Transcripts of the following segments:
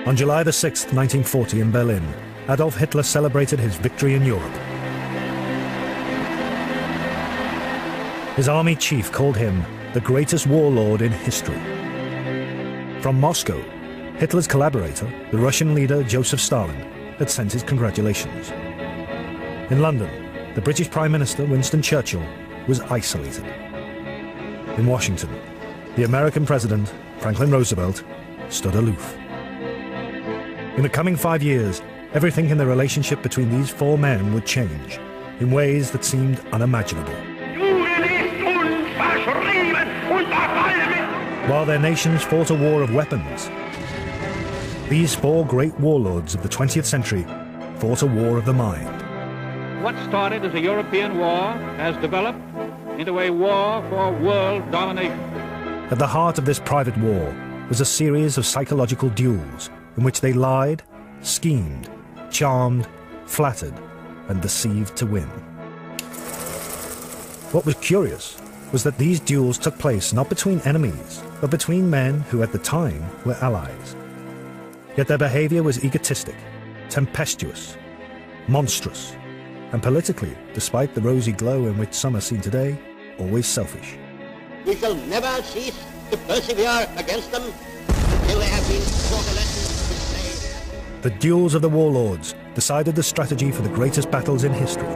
On July the 6th, 1940 in Berlin, Adolf Hitler celebrated his victory in Europe. His army chief called him the greatest warlord in history. From Moscow, Hitler's collaborator, the Russian leader Joseph Stalin, had sent his congratulations. In London, the British Prime Minister Winston Churchill was isolated. In Washington, the American President Franklin Roosevelt stood aloof. In the coming 5 years, everything in the relationship between these four men would change in ways that seemed unimaginable. While their nations fought a war of weapons, these four great warlords of the 20th century fought a war of the mind. What started as a European war has developed into a war for world domination. At the heart of this private war was a series of psychological duels in which they lied, schemed, charmed, flattered, and deceived to win. What was curious was that these duels took place not between enemies, but between men who at the time were allies. Yet their behavior was egotistic, tempestuous, monstrous, and politically, despite the rosy glow in which some are seen today, always selfish. We shall never cease to persevere against them until they have been taught a lesson which they... The duels of the warlords decided the strategy for the greatest battles in history.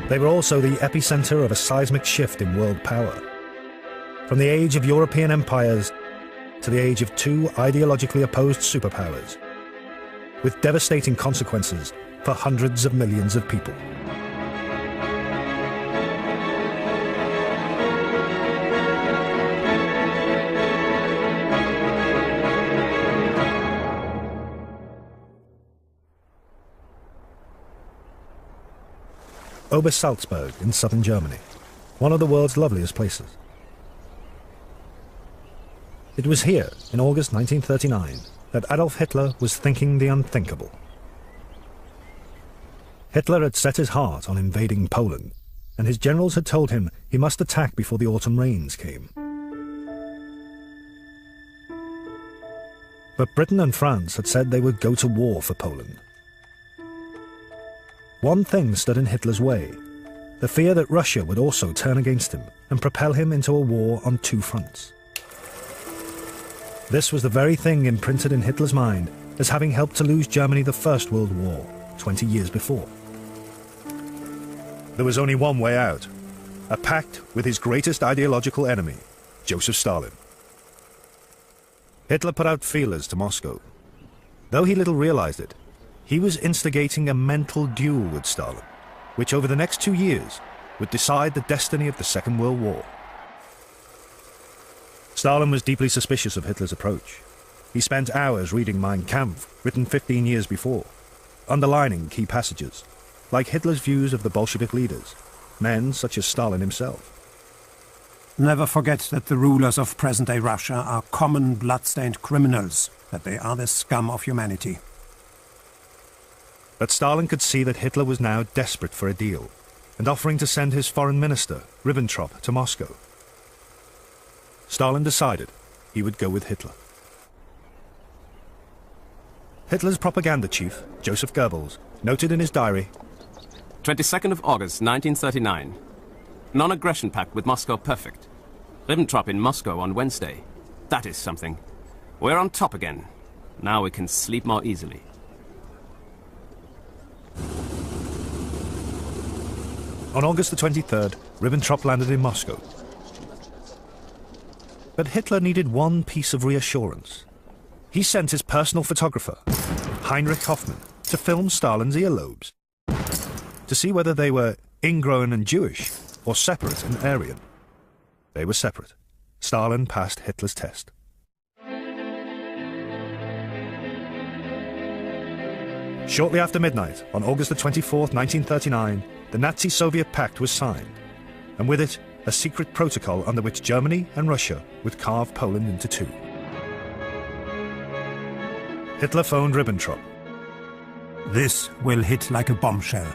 They were also the epicenter of a seismic shift in world power. From the age of European empires to the age of two ideologically opposed superpowers, with devastating consequences for hundreds of millions of people. Obersalzberg in southern Germany, one of the world's loveliest places. It was here, in August 1939, that Adolf Hitler was thinking the unthinkable. Hitler had set his heart on invading Poland, and his generals had told him he must attack before the autumn rains came. But Britain and France had said they would go to war for Poland. One thing stood in Hitler's way, the fear that Russia would also turn against him and propel him into a war on two fronts. This was the very thing imprinted in Hitler's mind as having helped to lose Germany the First World War 20 years before. There was only one way out, a pact with his greatest ideological enemy, Joseph Stalin. Hitler put out feelers to Moscow. Though he little realized it, he was instigating a mental duel with Stalin, which over the next 2 years would decide the destiny of the Second World War. Stalin was deeply suspicious of Hitler's approach. He spent hours reading Mein Kampf, written 15 years before, underlining key passages, like Hitler's views of the Bolshevik leaders, men such as Stalin himself. Never forget that the rulers of present-day Russia are common blood-stained criminals, that they are the scum of humanity. But Stalin could see that Hitler was now desperate for a deal, and offering to send his foreign minister, Ribbentrop, to Moscow. Stalin decided he would go with Hitler. Hitler's propaganda chief, Joseph Goebbels, noted in his diary, 22nd of August, 1939. Non-aggression pact with Moscow perfect. Ribbentrop in Moscow on Wednesday. That is something. We're on top again. Now we can sleep more easily. On August the 23rd, Ribbentrop landed in Moscow. But Hitler needed one piece of reassurance. He sent his personal photographer, Heinrich Hoffmann, to film Stalin's earlobes, to see whether they were ingrown and Jewish, or separate and Aryan. They were separate. Stalin passed Hitler's test. Shortly after midnight, on August the 24th, 1939, the Nazi-Soviet pact was signed, and with it, a secret protocol under which Germany and Russia would carve Poland into two. Hitler phoned Ribbentrop. This will hit like a bombshell.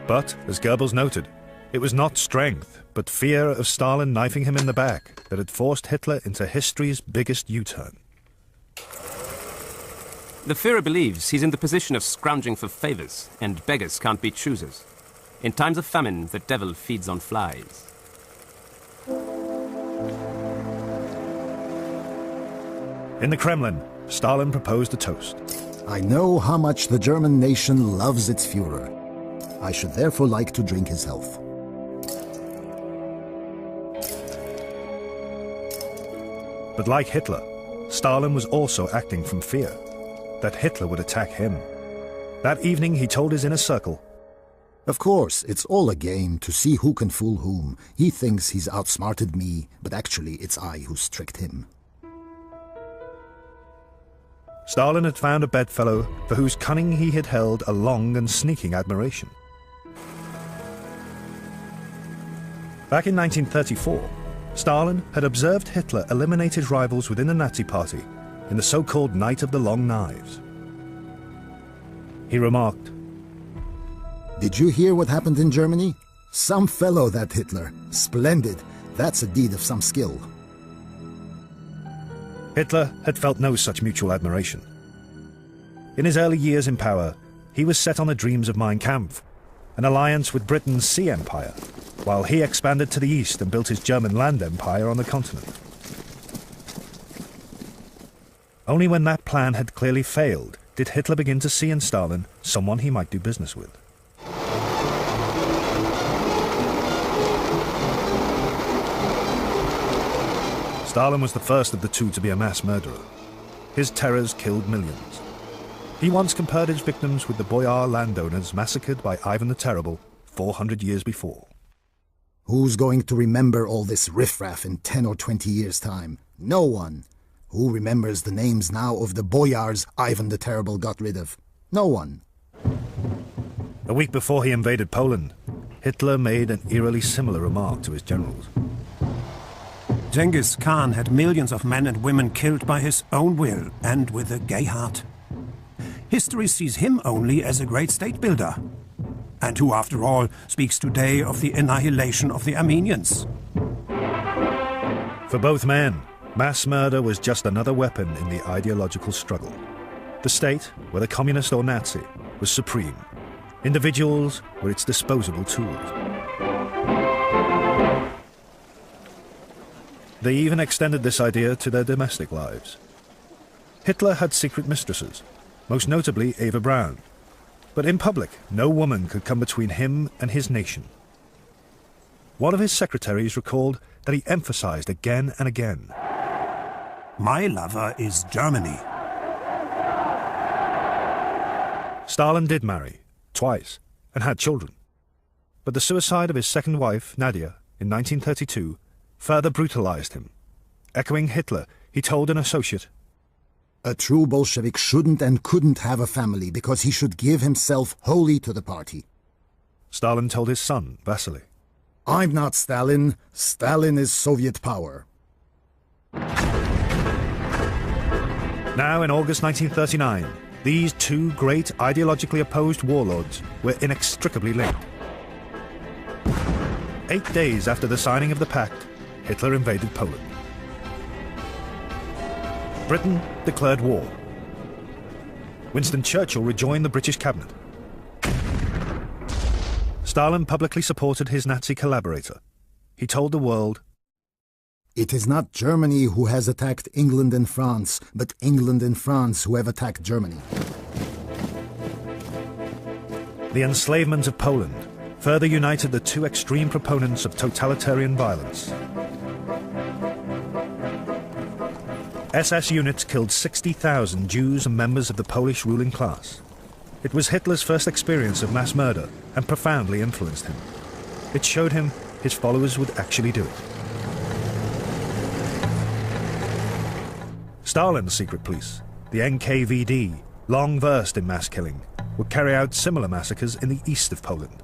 But, as Goebbels noted, It was not strength, but fear of Stalin knifing him in the back that had forced Hitler into history's biggest U-turn. The Führer believes he's in the position of scrounging for favors, and beggars can't be choosers. In times of famine, the devil feeds on flies. In the Kremlin, Stalin proposed a toast. I know how much the German nation loves its Führer. I should therefore like to drink his health. But like Hitler, Stalin was also acting from fear that Hitler would attack him. That evening he told his inner circle, Of course, it's all a game to see who can fool whom. He thinks he's outsmarted me, but actually it's I who's tricked him. Stalin had found a bedfellow for whose cunning he had held a long and sneaking admiration. Back in 1934, Stalin had observed Hitler eliminate his rivals within the Nazi Party in the so-called Night of the Long Knives. He remarked, Did you hear what happened in Germany? Some fellow, that Hitler. Splendid. That's a deed of some skill. Hitler had felt no such mutual admiration. In his early years in power, he was set on the dreams of Mein Kampf, an alliance with Britain's Sea Empire, while he expanded to the east and built his German land empire on the continent. Only when that plan had clearly failed did Hitler begin to see in Stalin someone he might do business with. Stalin was the first of the two to be a mass murderer. His terrors killed millions. He once compared his victims with the boyar landowners massacred by Ivan the Terrible 400 years before. Who's going to remember all this riffraff in 10 or 20 years' time? No one. Who remembers the names now of the boyars Ivan the Terrible got rid of? No one. A week before he invaded Poland, Hitler made an eerily similar remark to his generals. Genghis Khan had millions of men and women killed by his own will and with a gay heart. History sees him only as a great state builder. And who, after all, speaks today of the annihilation of the Armenians? For both men, mass murder was just another weapon in the ideological struggle. The state, whether communist or Nazi, was supreme. Individuals were its disposable tools. They even extended this idea to their domestic lives. Hitler had secret mistresses, most notably Eva Braun. But in public, no woman could come between him and his nation. One of his secretaries recalled that he emphasized again and again, My lover is Germany. Stalin did marry, twice, and had children. But the suicide of his second wife, Nadia, in 1932, further brutalized him. Echoing Hitler, he told an associate, A true Bolshevik shouldn't and couldn't have a family because he should give himself wholly to the party. Stalin told his son, Vasily, I'm not Stalin. Stalin is Soviet power. Now in August 1939, these two great ideologically opposed warlords were inextricably linked. 8 days after the signing of the pact, Hitler invaded Poland. Britain declared war. Winston Churchill rejoined the British cabinet. Stalin publicly supported his Nazi collaborator. He told the world, It is not Germany who has attacked England and France, but England and France who have attacked Germany. The enslavement of Poland further united the two extreme proponents of totalitarian violence. SS units killed 60,000 Jews and members of the Polish ruling class. It was Hitler's first experience of mass murder and profoundly influenced him. It showed him his followers would actually do it. Stalin's secret police, the NKVD, long versed in mass killing, would carry out similar massacres in the east of Poland.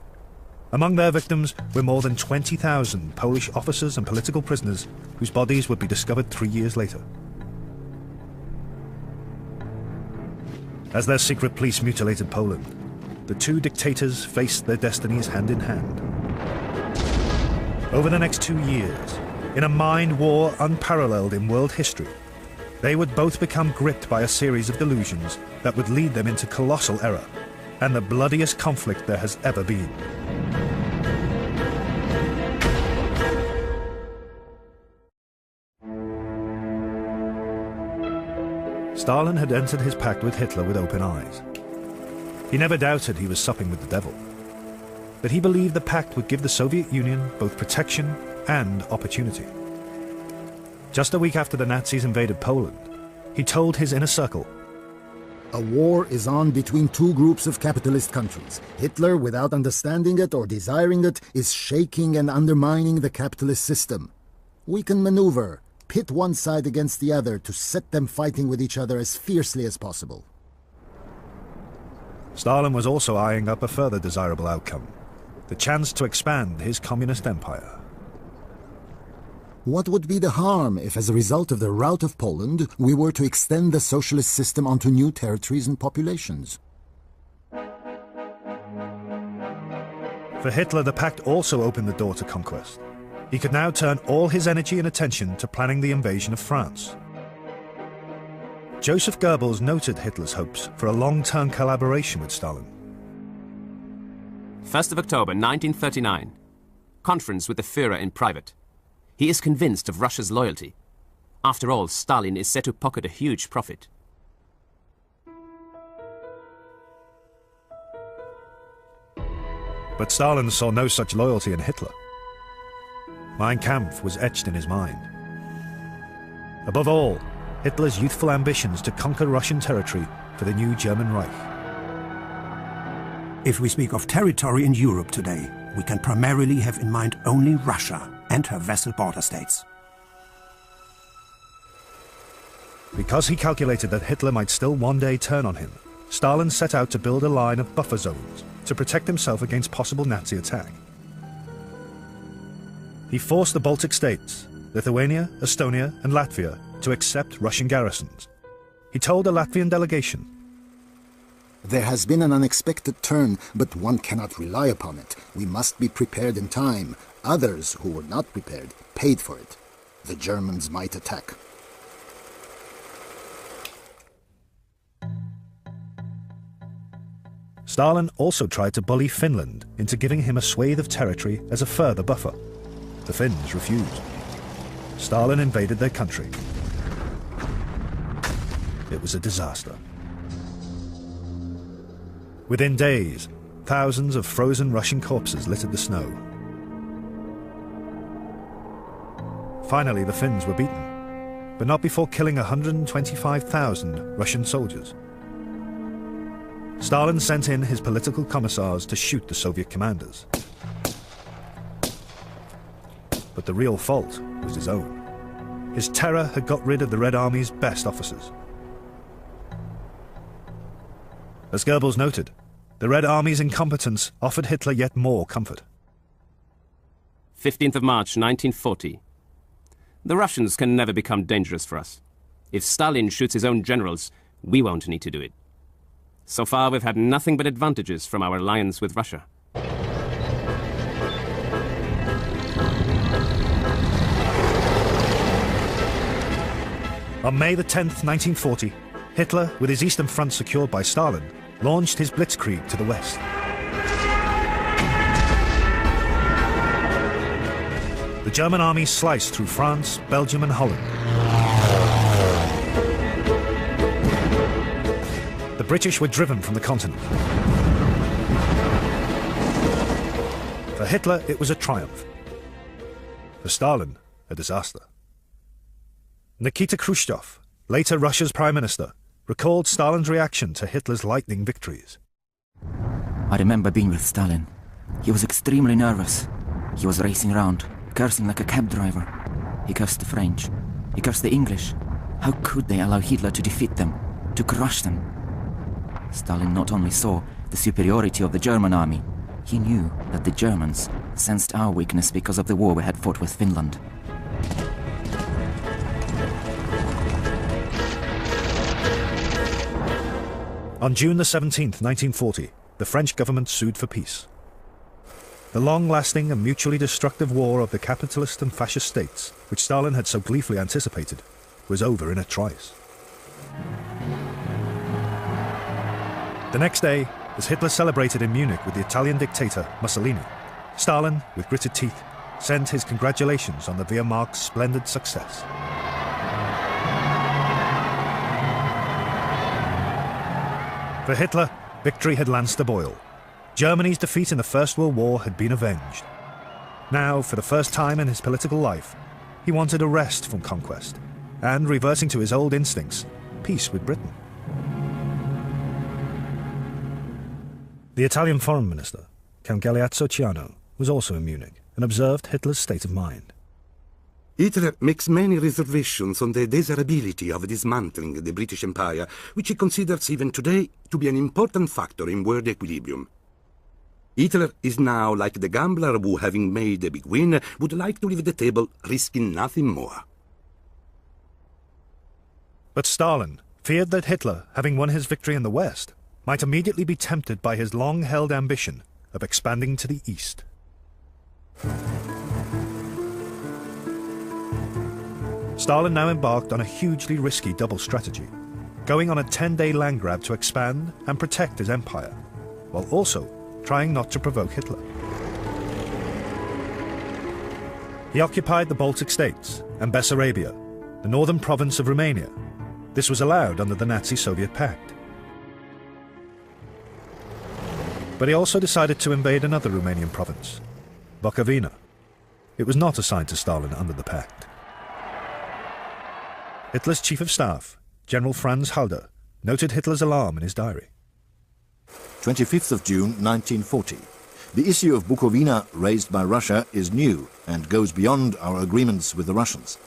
Among their victims were more than 20,000 Polish officers and political prisoners whose bodies would be discovered 3 years later. As their secret police mutilated Poland, the two dictators faced their destinies hand in hand. Over the next 2 years, in a mind war unparalleled in world history, they would both become gripped by a series of delusions that would lead them into colossal error and the bloodiest conflict there has ever been. Stalin had entered his pact with Hitler with open eyes. He never doubted he was supping with the devil, but he believed the pact would give the Soviet Union both protection and opportunity. Just a week after the Nazis invaded Poland, he told his inner circle, A war is on between two groups of capitalist countries. Hitler, without understanding it or desiring it, is shaking and undermining the capitalist system. We can maneuver, pit one side against the other to set them fighting with each other as fiercely as possible. Stalin was also eyeing up a further desirable outcome, the chance to expand his communist empire. What would be the harm if, as a result of the rout of Poland, we were to extend the socialist system onto new territories and populations? For Hitler, the pact also opened the door to conquest. He could now turn all his energy and attention to planning the invasion of France. Joseph Goebbels noted Hitler's hopes for a long-term collaboration with Stalin. 1st of October 1939. Conference with the Führer in private. He is convinced of Russia's loyalty. After all, Stalin is said to pocket a huge profit. But Stalin saw no such loyalty in Hitler. Mein Kampf was etched in his mind. Above all, Hitler's youthful ambitions to conquer Russian territory for the new German Reich. If we speak of territory in Europe today, we can primarily have in mind only Russia and her vassal border states. Because he calculated that Hitler might still one day turn on him, Stalin set out to build a line of buffer zones to protect himself against possible Nazi attack. He forced the Baltic states, Lithuania, Estonia, and Latvia, to accept Russian garrisons. He told a Latvian delegation, There has been an unexpected turn, but one cannot rely upon it. We must be prepared in time. Others who were not prepared paid for it. The Germans might attack. Stalin also tried to bully Finland into giving him a swathe of territory as a further buffer. The Finns refused. Stalin invaded their country. It was a disaster. Within days, thousands of frozen Russian corpses littered the snow. Finally, the Finns were beaten, but not before killing 125,000 Russian soldiers. Stalin sent in his political commissars to shoot the Soviet commanders. But the real fault was his own. His terror had got rid of the Red Army's best officers. As Goebbels noted, the Red Army's incompetence offered Hitler yet more comfort. 15th of March 1940. The Russians can never become dangerous for us. If Stalin shoots his own generals, we won't need to do it. So far, we've had nothing but advantages from our alliance with Russia. On May the 10th, 1940, Hitler, with his Eastern Front secured by Stalin, launched his blitzkrieg to the west. The German army sliced through France, Belgium, and Holland. The British were driven from the continent. For Hitler, it was a triumph. For Stalin, a disaster. Nikita Khrushchev, later Russia's prime minister, recalled Stalin's reaction to Hitler's lightning victories. I remember being with Stalin. He was extremely nervous. He was racing around, cursing like a cab driver. He cursed the French. He cursed the English. How could they allow Hitler to defeat them, to crush them? Stalin not only saw the superiority of the German army, he knew that the Germans sensed our weakness because of the war we had fought with Finland. On June the 17th, 1940, the French government sued for peace. The long-lasting and mutually destructive war of the capitalist and fascist states, which Stalin had so gleefully anticipated, was over in a trice. The next day, as Hitler celebrated in Munich with the Italian dictator Mussolini, Stalin, with gritted teeth, sent his congratulations on the Wehrmacht's splendid success. For Hitler, victory had lanced a boil. Germany's defeat in the First World War had been avenged. Now, for the first time in his political life, he wanted a rest from conquest, and, reverting to his old instincts, peace with Britain. The Italian foreign minister, Count Galeazzo Ciano, was also in Munich and observed Hitler's state of mind. Hitler makes many reservations on the desirability of dismantling the British Empire, which he considers even today to be an important factor in world equilibrium. Hitler is now like the gambler who, having made a big win, would like to leave the table risking nothing more. But Stalin feared that Hitler, having won his victory in the West, might immediately be tempted by his long-held ambition of expanding to the East. Stalin now embarked on a hugely risky double strategy, going on a 10-day land grab to expand and protect his empire, while also trying not to provoke Hitler. He occupied the Baltic states and Bessarabia, the northern province of Romania. This was allowed under the Nazi-Soviet pact. But he also decided to invade another Romanian province, Bukovina. It was not assigned to Stalin under the pact. Hitler's chief of staff, General Franz Halder, noted Hitler's alarm in his diary. 25th of June 1940. The issue of Bukovina raised by Russia is new and goes beyond our agreements with the Russians.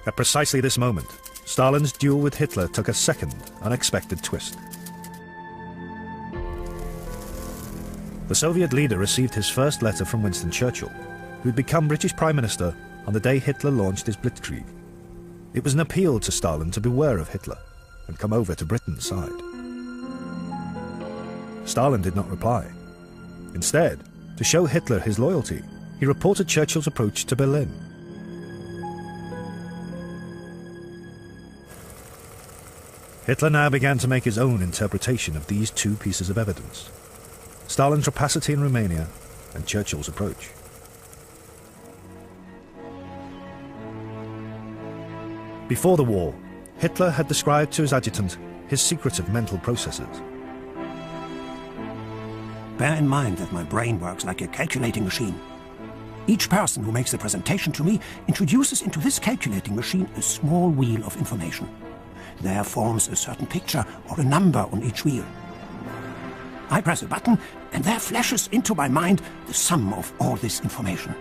At precisely this moment, Stalin's duel with Hitler took a second, unexpected twist. The Soviet leader received his first letter from Winston Churchill, who'd become British Prime Minister on the day Hitler launched his Blitzkrieg. It was an appeal to Stalin to beware of Hitler and come over to Britain's side. Stalin did not reply. Instead, to show Hitler his loyalty, he reported Churchill's approach to Berlin. Hitler now began to make his own interpretation of these two pieces of evidence: Stalin's rapacity in Romania and Churchill's approach. Before the war, Hitler had described to his adjutant his secretive mental processes. Bear in mind that my brain works like a calculating machine. Each person who makes a presentation to me introduces into this calculating machine a small wheel of information. There forms a certain picture or a number on each wheel. I press a button, and there flashes into my mind the sum of all this information.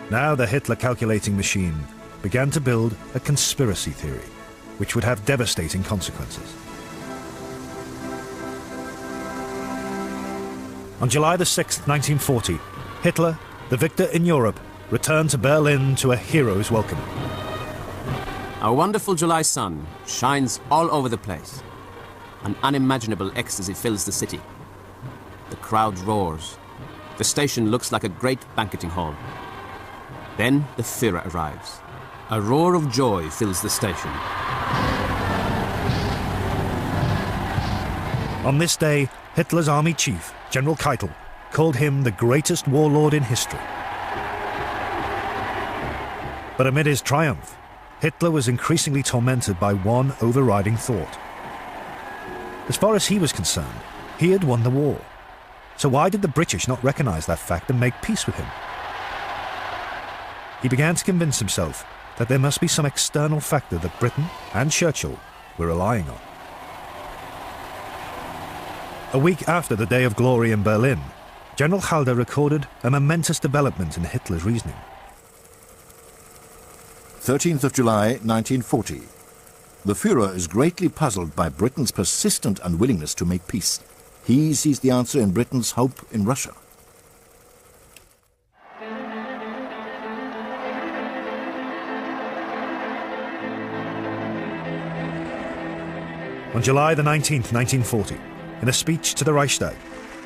Now the Hitler calculating machine began to build a conspiracy theory, which would have devastating consequences. On July the 6th, 1940, Hitler, the victor in Europe, returned to Berlin to a hero's welcome. A wonderful July sun shines all over the place. An unimaginable ecstasy fills the city. The crowd roars. The station looks like a great banqueting hall. Then the Führer arrives. A roar of joy fills the station. On this day, Hitler's army chief, General Keitel, called him the greatest warlord in history. But amid his triumph, Hitler was increasingly tormented by one overriding thought. As far as he was concerned, he had won the war. So why did the British not recognize that fact and make peace with him? He began to convince himself that there must be some external factor that Britain and Churchill were relying on. A week after the Day of Glory in Berlin, General Halder recorded a momentous development in Hitler's reasoning. 13th of July, 1940. The Führer is greatly puzzled by Britain's persistent unwillingness to make peace. He sees the answer in Britain's hope in Russia. On July the 19th, 1940, in a speech to the Reichstag,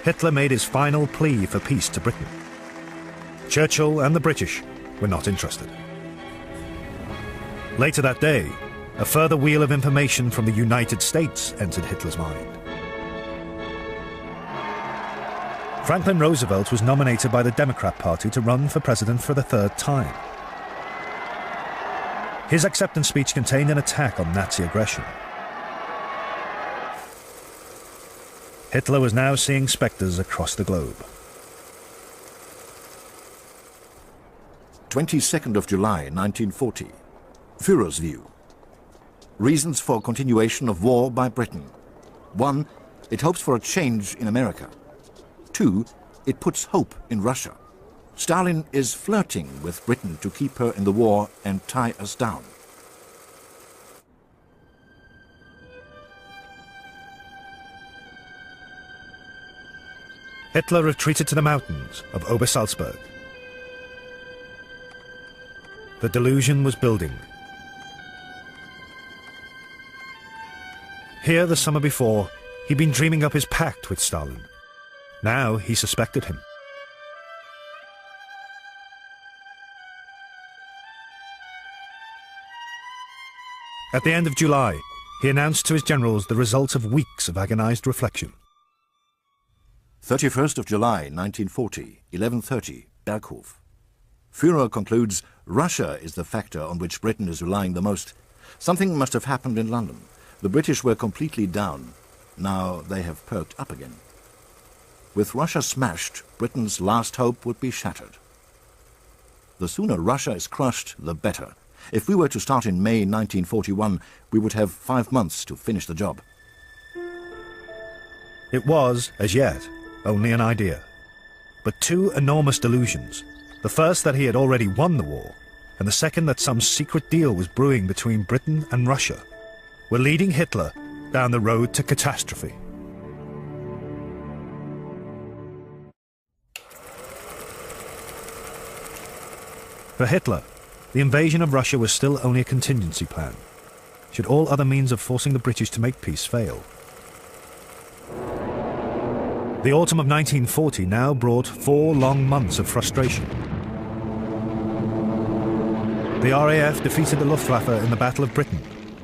Hitler made his final plea for peace to Britain. Churchill and the British were not interested. Later that day, a further wheel of information from the United States entered Hitler's mind. Franklin Roosevelt was nominated by the Democrat Party to run for president for the third time. His acceptance speech contained an attack on Nazi aggression. Hitler was now seeing spectres across the globe. 22nd of July, 1940. Führer's view. Reasons for continuation of war by Britain. 1. It hopes for a change in America. 2. It puts hope in Russia. Stalin is flirting with Britain to keep her in the war and tie us down. Hitler retreated to the mountains of Obersalzberg. The delusion was building. Here, the summer before, he'd been dreaming up his pact with Stalin. Now he suspected him. At the end of July, he announced to his generals the result of weeks of agonized reflection. 31st of July, 1940, 11:30, Berghof. Führer concludes Russia is the factor on which Britain is relying the most. Something must have happened in London. The British were completely down. Now they have perked up again. With Russia smashed, Britain's last hope would be shattered. The sooner Russia is crushed, the better. If we were to start in May 1941, we would have 5 months to finish the job. It was, as yet, only an idea. But two enormous delusions. The first that he had already won the war, and the second that some secret deal was brewing between Britain and Russia, were leading Hitler down the road to catastrophe. For Hitler, the invasion of Russia was still only a contingency plan, should all other means of forcing the British to make peace fail. The autumn of 1940 now brought 4 long months of frustration. The RAF defeated the Luftwaffe in the Battle of Britain.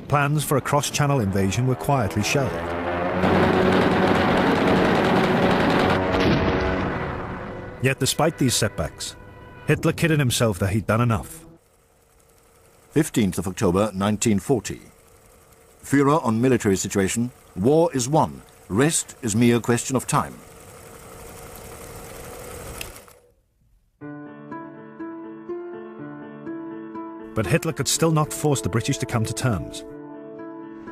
Plans for a cross-channel invasion were quietly shelved. Yet despite these setbacks, Hitler kidded himself that he'd done enough. 15th of October, 1940. Führer on military situation. War is won. Rest is mere question of time. But Hitler could still not force the British to come to terms.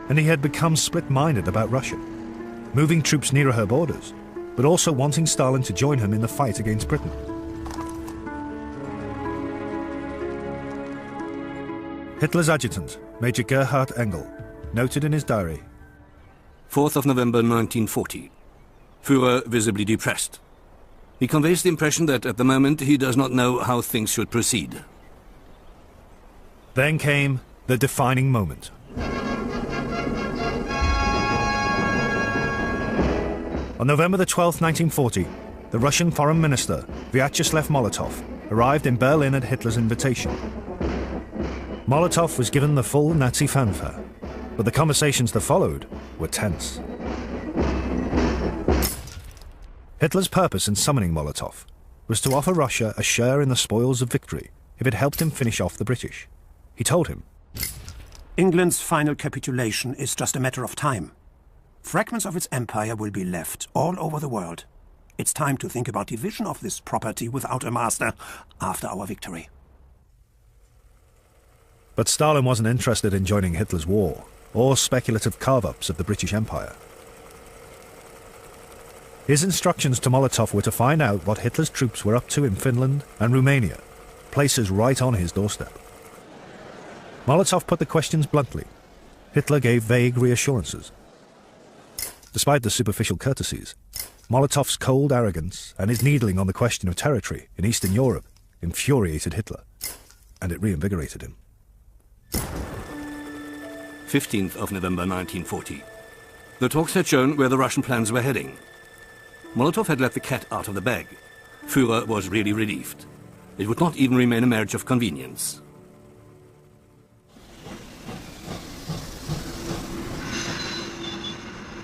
And he had become split-minded about Russia, moving troops nearer her borders, but also wanting Stalin to join him in the fight against Britain. Hitler's adjutant, Major Gerhard Engel, noted in his diary, 4th of November 1940. Führer visibly depressed. He conveys the impression that at the moment he does not know how things should proceed. Then came the defining moment. On November the 12th, 1940, the Russian Foreign Minister, Vyacheslav Molotov, arrived in Berlin at Hitler's invitation. Molotov was given the full Nazi fanfare, but the conversations that followed were tense. Hitler's purpose in summoning Molotov was to offer Russia a share in the spoils of victory if it helped him finish off the British. He told him, England's final capitulation is just a matter of time. Fragments of its empire will be left all over the world. It's time to think about division of this property without a master after our victory. But Stalin wasn't interested in joining Hitler's war or speculative carve-ups of the British Empire. His instructions to Molotov were to find out what Hitler's troops were up to in Finland and Romania, places right on his doorstep. Molotov put the questions bluntly. Hitler gave vague reassurances. Despite the superficial courtesies, Molotov's cold arrogance and his needling on the question of territory in Eastern Europe infuriated Hitler, and it reinvigorated him. 15th of November 1940. The talks had shown where the Russian plans were heading. Molotov had let the cat out of the bag. Führer was really relieved. It would not even remain a marriage of convenience.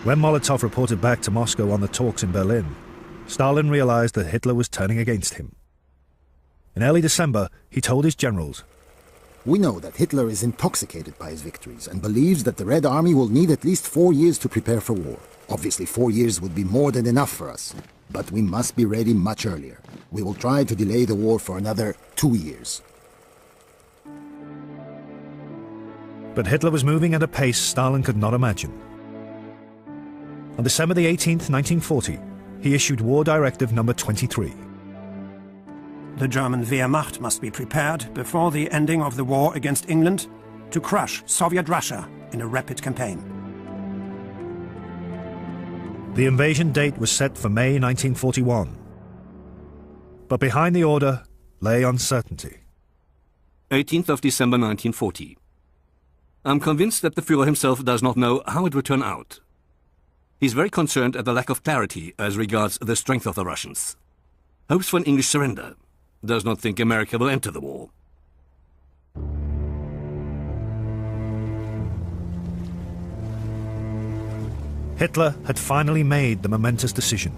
When Molotov reported back to Moscow on the talks in Berlin, Stalin realized that Hitler was turning against him. In early December, he told his generals, "We know that Hitler is intoxicated by his victories and believes that the Red Army will need at least 4 years to prepare for war. Obviously, 4 years would be more than enough for us, but we must be ready much earlier. We will try to delay the war for another 2 years." But Hitler was moving at a pace Stalin could not imagine. On December the 18th, 1940, he issued War Directive Number 23. The German Wehrmacht must be prepared before the ending of the war against England to crush Soviet Russia in a rapid campaign. The invasion date was set for May 1941. But behind the order lay uncertainty. 18th of December 1940. I'm convinced that the Führer himself does not know how it would turn out. He's very concerned at the lack of clarity as regards the strength of the Russians. Hopes for an English surrender. Does not think America will enter the war. Hitler had finally made the momentous decision.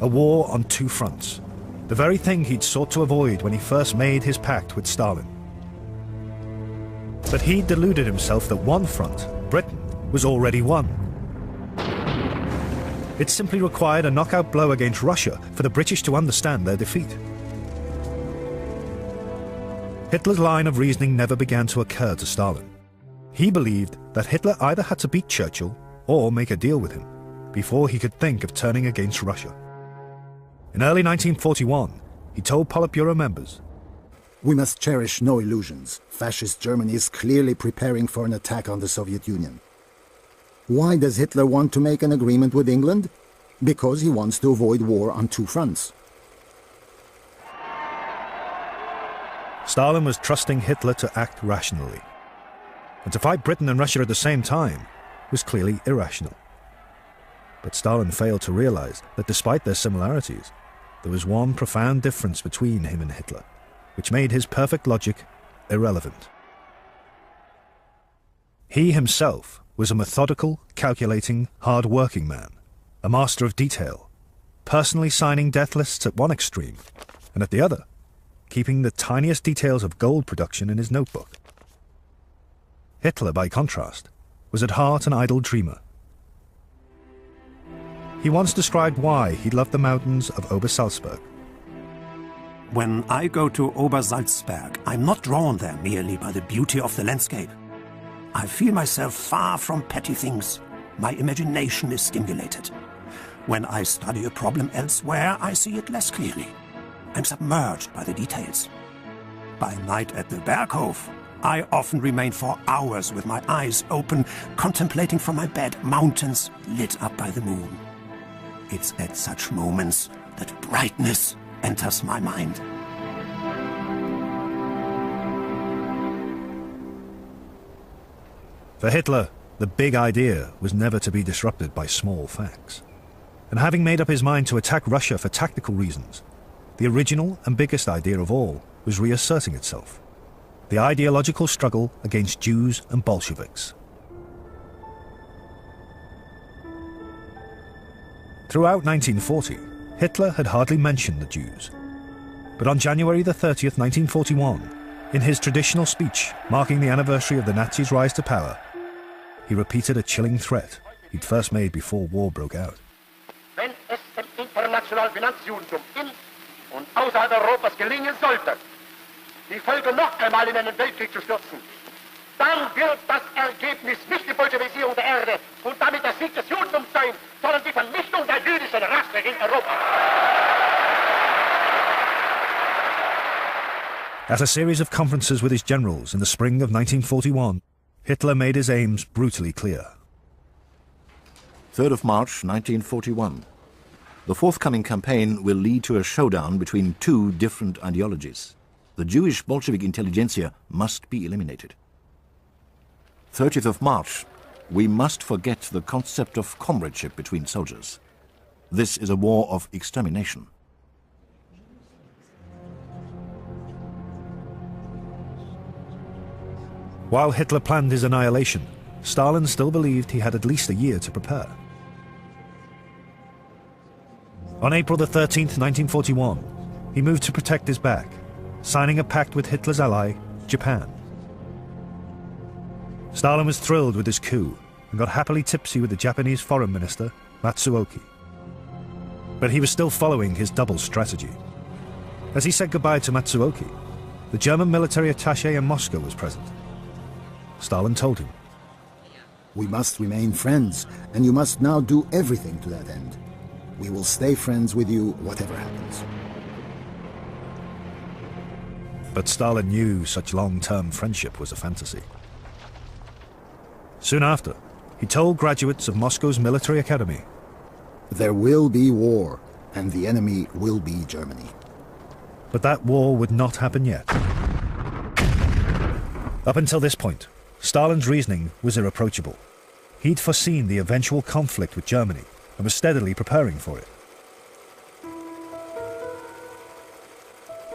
A war on two fronts. The very thing he'd sought to avoid when he first made his pact with Stalin. But he'd deluded himself that one front, Britain, was already won. It simply required a knockout blow against Russia for the British to understand their defeat. Hitler's line of reasoning never began to occur to Stalin. He believed that Hitler either had to beat Churchill or make a deal with him before he could think of turning against Russia. In early 1941, he told Politburo members, "We must cherish no illusions. Fascist Germany is clearly preparing for an attack on the Soviet Union. Why does Hitler want to make an agreement with England? Because he wants to avoid war on two fronts." Stalin was trusting Hitler to act rationally. And to fight Britain and Russia at the same time was clearly irrational. But Stalin failed to realize that despite their similarities, there was one profound difference between him and Hitler, which made his perfect logic irrelevant. He himself was a methodical, calculating, hard-working man, a master of detail, personally signing death lists at one extreme, and at the other, keeping the tiniest details of gold production in his notebook. Hitler, by contrast, was at heart an idle dreamer. He once described why he loved the mountains of Obersalzberg. When I go to Obersalzberg, I'm not drawn there merely by the beauty of the landscape. I feel myself far from petty things. My imagination is stimulated. When I study a problem elsewhere, I see it less clearly. I'm submerged by the details. By night at the Berghof, I often remain for hours with my eyes open, contemplating from my bed mountains lit up by the moon. It's at such moments that brightness enters my mind. For Hitler, the big idea was never to be disrupted by small facts. And having made up his mind to attack Russia for tactical reasons, the original and biggest idea of all was reasserting itself: the ideological struggle against Jews and Bolsheviks. Throughout 1940, Hitler had hardly mentioned the Jews. But on January the 30th, 1941, in his traditional speech marking the anniversary of the Nazis' rise to power, he repeated a chilling threat he'd first made before war broke out. Wenn es dem internationalen Finanzjudentum in und außerhalb Europas gelingen sollte, die Völker noch einmal in einen Weltkrieg zu stürzen, dann wird das Ergebnis nicht die Bolschewisierung der Erde und damit der Sieg des Judentums sein, sondern die Vernichtung der jüdischen Rasse in Europa. At a series of conferences with his generals in the spring of 1941, Hitler made his aims brutally clear. 3rd of March 1941. The forthcoming campaign will lead to a showdown between two different ideologies. The Jewish Bolshevik intelligentsia must be eliminated. 30th of March. We must forget the concept of comradeship between soldiers. This is a war of extermination. While Hitler planned his annihilation, Stalin still believed he had at least a year to prepare. On April the 13th, 1941, he moved to protect his back, signing a pact with Hitler's ally, Japan. Stalin was thrilled with his coup and got happily tipsy with the Japanese foreign minister, Matsuoki. But he was still following his double strategy. As he said goodbye to Matsuoki, the German military attaché in Moscow was present. Stalin told him, "We must remain friends, and you must now do everything to that end. We will stay friends with you, whatever happens." But Stalin knew such long-term friendship was a fantasy. Soon after, he told graduates of Moscow's military academy, "There will be war, and the enemy will be Germany." But that war would not happen yet. Up until this point, Stalin's reasoning was irreproachable. He'd foreseen the eventual conflict with Germany and was steadily preparing for it.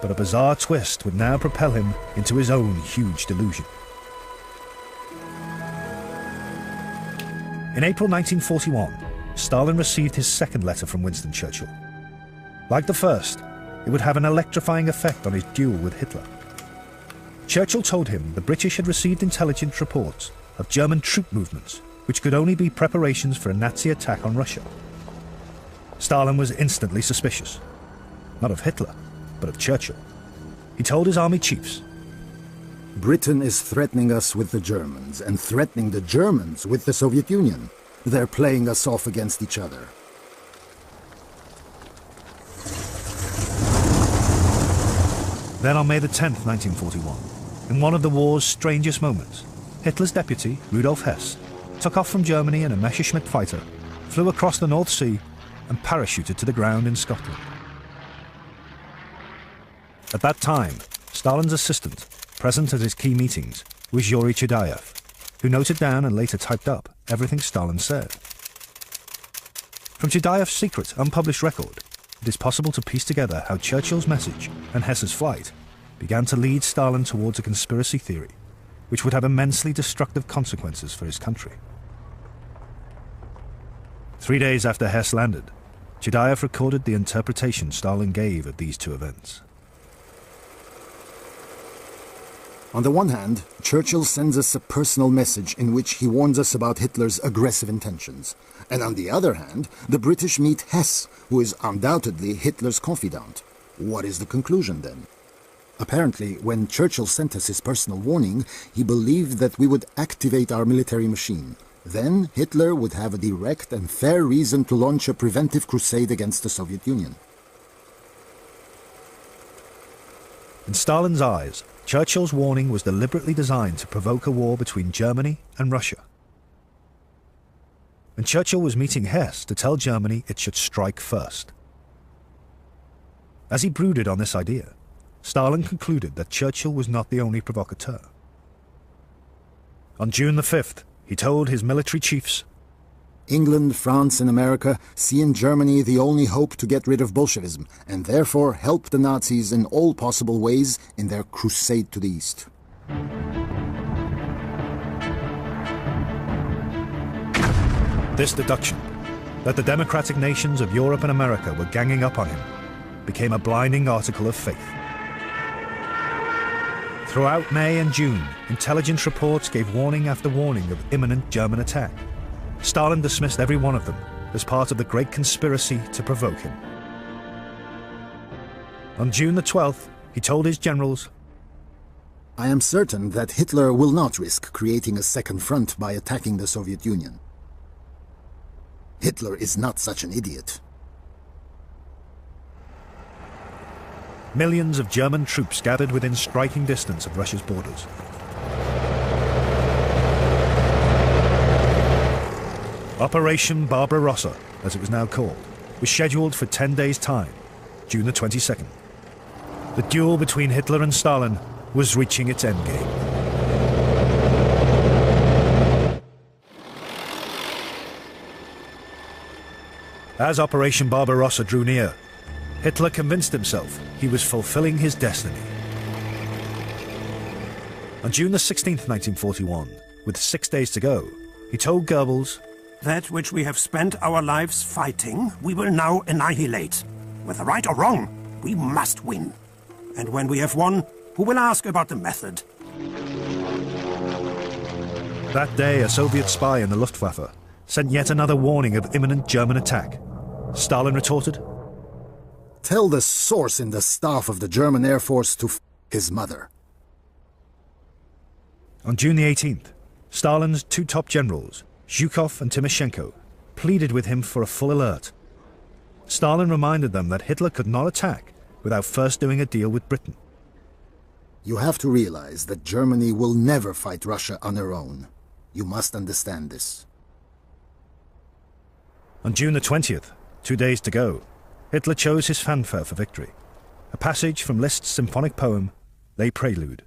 But a bizarre twist would now propel him into his own huge delusion. In April 1941, Stalin received his second letter from Winston Churchill. Like the first, it would have an electrifying effect on his duel with Hitler. Churchill told him the British had received intelligence reports of German troop movements, which could only be preparations for a Nazi attack on Russia. Stalin was instantly suspicious, not of Hitler, but of Churchill. He told his army chiefs, "Britain is threatening us with the Germans, and threatening the Germans with the Soviet Union. They're playing us off against each other." Then on May the 10th, 1941, in one of the war's strangest moments, Hitler's deputy, Rudolf Hess, took off from Germany in a Messerschmitt fighter, flew across the North Sea, and parachuted to the ground in Scotland. At that time, Stalin's assistant, present at his key meetings, was Yuri Chidayev, who noted down and later typed up everything Stalin said. From Chidayev's secret, unpublished record, it is possible to piece together how Churchill's message and Hess's flight began to lead Stalin towards a conspiracy theory, which would have immensely destructive consequences for his country. 3 days after Hess landed, Chidayev recorded the interpretation Stalin gave of these two events. On the one hand, Churchill sends us a personal message in which he warns us about Hitler's aggressive intentions. And on the other hand, the British meet Hess, who is undoubtedly Hitler's confidant. What is the conclusion then? Apparently, when Churchill sent us his personal warning, he believed that we would activate our military machine. Then Hitler would have a direct and fair reason to launch a preventive crusade against the Soviet Union. In Stalin's eyes, Churchill's warning was deliberately designed to provoke a war between Germany and Russia. And Churchill was meeting Hess to tell Germany it should strike first. As he brooded on this idea, Stalin concluded that Churchill was not the only provocateur. On June the 5th, he told his military chiefs, "England, France, and America see in Germany the only hope to get rid of Bolshevism, and therefore help the Nazis in all possible ways in their crusade to the East." This deduction, that the democratic nations of Europe and America were ganging up on him, became a blinding article of faith. Throughout May and June, intelligence reports gave warning after warning of imminent German attack. Stalin dismissed every one of them as part of the great conspiracy to provoke him. On June the 12th, he told his generals, "I am certain that Hitler will not risk creating a second front by attacking the Soviet Union. Hitler is not such an idiot." Millions of German troops gathered within striking distance of Russia's borders. Operation Barbarossa, as it was now called, was scheduled for 10 days' time, June the 22nd. The duel between Hitler and Stalin was reaching its endgame. As Operation Barbarossa drew near, Hitler convinced himself he was fulfilling his destiny. On June the 16th, 1941, with 6 days to go, he told Goebbels, "That which we have spent our lives fighting, we will now annihilate. Whether right or wrong, we must win. And when we have won, who will ask about the method?" That day, a Soviet spy in the Luftwaffe sent yet another warning of imminent German attack. Stalin retorted, "Tell the source in the staff of the German Air Force to his mother." On June the 18th, Stalin's two top generals, Zhukov and Timoshenko, pleaded with him for a full alert. Stalin reminded them that Hitler could not attack without first doing a deal with Britain. "You have to realize that Germany will never fight Russia on her own. You must understand this." On June the 20th, 2 days to go, Hitler chose his fanfare for victory. A passage from Liszt's symphonic poem, Les Préludes.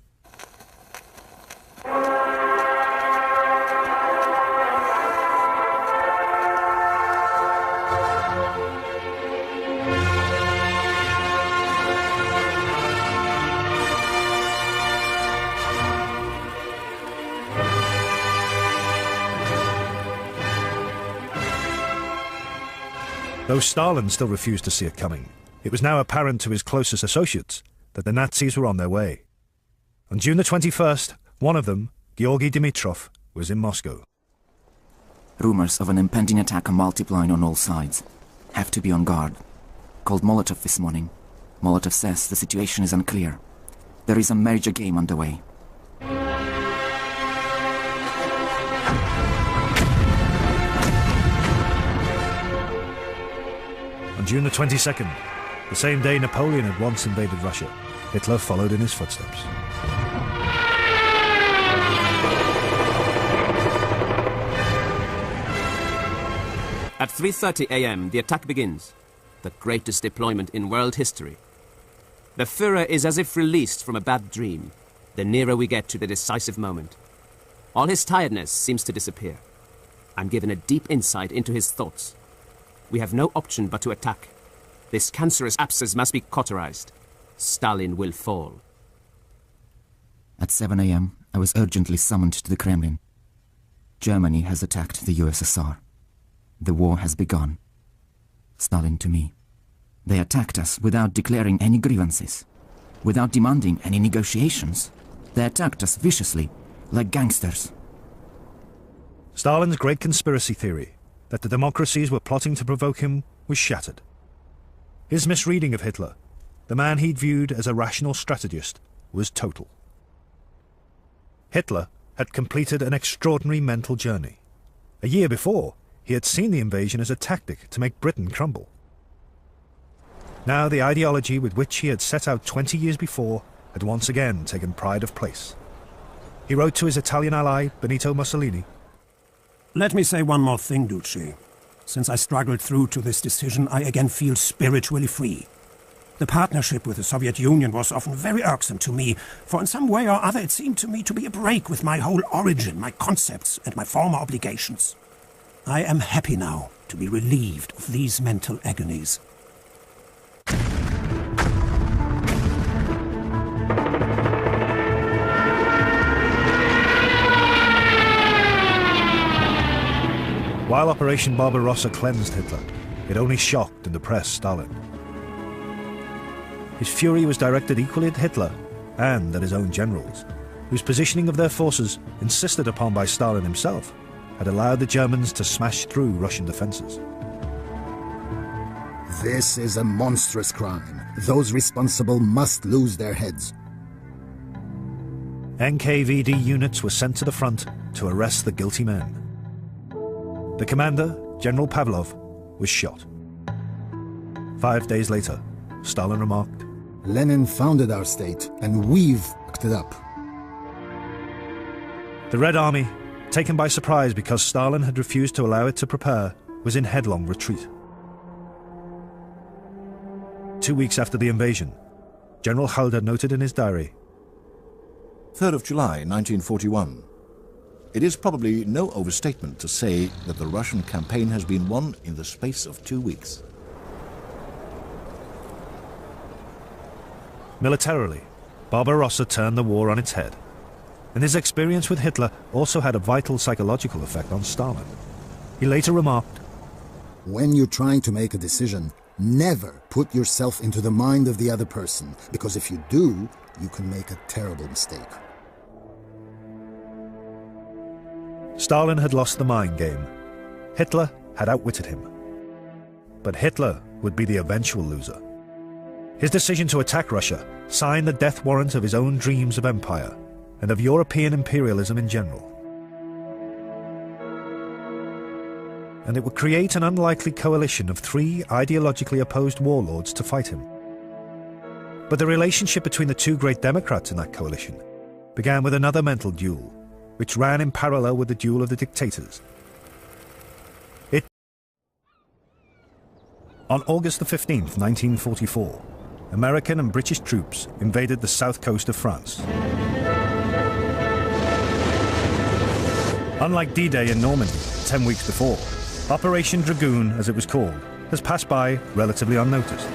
Though Stalin still refused to see it coming, it was now apparent to his closest associates that the Nazis were on their way. On June the 21st, one of them, Georgy Dimitrov, was in Moscow. Rumors of an impending attack are multiplying on all sides. Have to be on guard. Called Molotov this morning. Molotov says the situation is unclear. There is a major game underway. On June the 22nd, the same day Napoleon had once invaded Russia, Hitler followed in his footsteps. At 3:30 a.m., the attack begins. The greatest deployment in world history. The Führer is as if released from a bad dream, the nearer we get to the decisive moment. All his tiredness seems to disappear. I'm given a deep insight into his thoughts. We have no option but to attack. This cancerous abscess must be cauterized. Stalin will fall. At 7 a.m., I was urgently summoned to the Kremlin. Germany has attacked the USSR. The war has begun. Stalin to me. They attacked us without declaring any grievances, without demanding any negotiations. They attacked us viciously, like gangsters. Stalin's great conspiracy theory that the democracies were plotting to provoke him was shattered. His misreading of Hitler, the man he'd viewed as a rational strategist, was total. Hitler had completed an extraordinary mental journey. A year before, he had seen the invasion as a tactic to make Britain crumble. Now the ideology with which he had set out 20 years before had once again taken pride of place. He wrote to his Italian ally, Benito Mussolini, Let me say one more thing, Duce. Since I struggled through to this decision, I again feel spiritually free. The partnership with the Soviet Union was often very irksome to me, for in some way or other it seemed to me to be a break with my whole origin, my concepts, and my former obligations. I am happy now to be relieved of these mental agonies. While Operation Barbarossa cleansed Hitler, it only shocked and depressed Stalin. His fury was directed equally at Hitler and at his own generals, whose positioning of their forces, insisted upon by Stalin himself, had allowed the Germans to smash through Russian defenses. This is a monstrous crime. Those responsible must lose their heads. NKVD units were sent to the front to arrest the guilty men. The commander, General Pavlov, was shot. 5 days later, Stalin remarked, Lenin founded our state, and we've fucked it up. The Red Army, taken by surprise because Stalin had refused to allow it to prepare, was in headlong retreat. 2 weeks after the invasion, General Halder noted in his diary, 3rd of July, 1941. It is probably no overstatement to say that the Russian campaign has been won in the space of 2 weeks. Militarily, Barbarossa turned the war on its head, and his experience with Hitler also had a vital psychological effect on Stalin. He later remarked, "When you're trying to make a decision, never put yourself into the mind of the other person, because if you do, you can make a terrible mistake." Stalin had lost the mind game. Hitler had outwitted him. But Hitler would be the eventual loser. His decision to attack Russia signed the death warrant of his own dreams of empire and of European imperialism in general. And it would create an unlikely coalition of three ideologically opposed warlords to fight him. But the relationship between the two great Democrats in that coalition began with another mental duel, which ran in parallel with the duel of the dictators. On August the 15th, 1944, American and British troops invaded the south coast of France. Unlike D-Day in Normandy 10 weeks before, Operation Dragoon, as it was called, has passed by relatively unnoticed.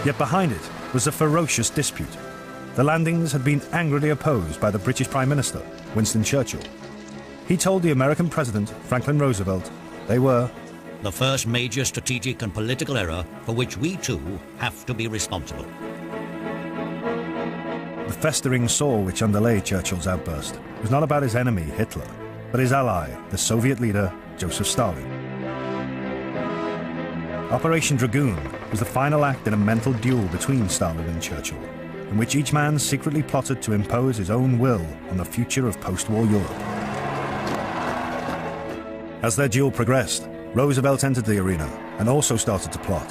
Yet behind it was a ferocious dispute. The landings had been angrily opposed by the British Prime Minister, Winston Churchill. He told the American President, Franklin Roosevelt, they were the first major strategic and political error for which we too have to be responsible. The festering sore which underlay Churchill's outburst was not about his enemy, Hitler, but his ally, the Soviet leader, Joseph Stalin. Operation Dragoon was the final act in a mental duel between Stalin and Churchill, in which each man secretly plotted to impose his own will on the future of post-war Europe. As their duel progressed, Roosevelt entered the arena and also started to plot,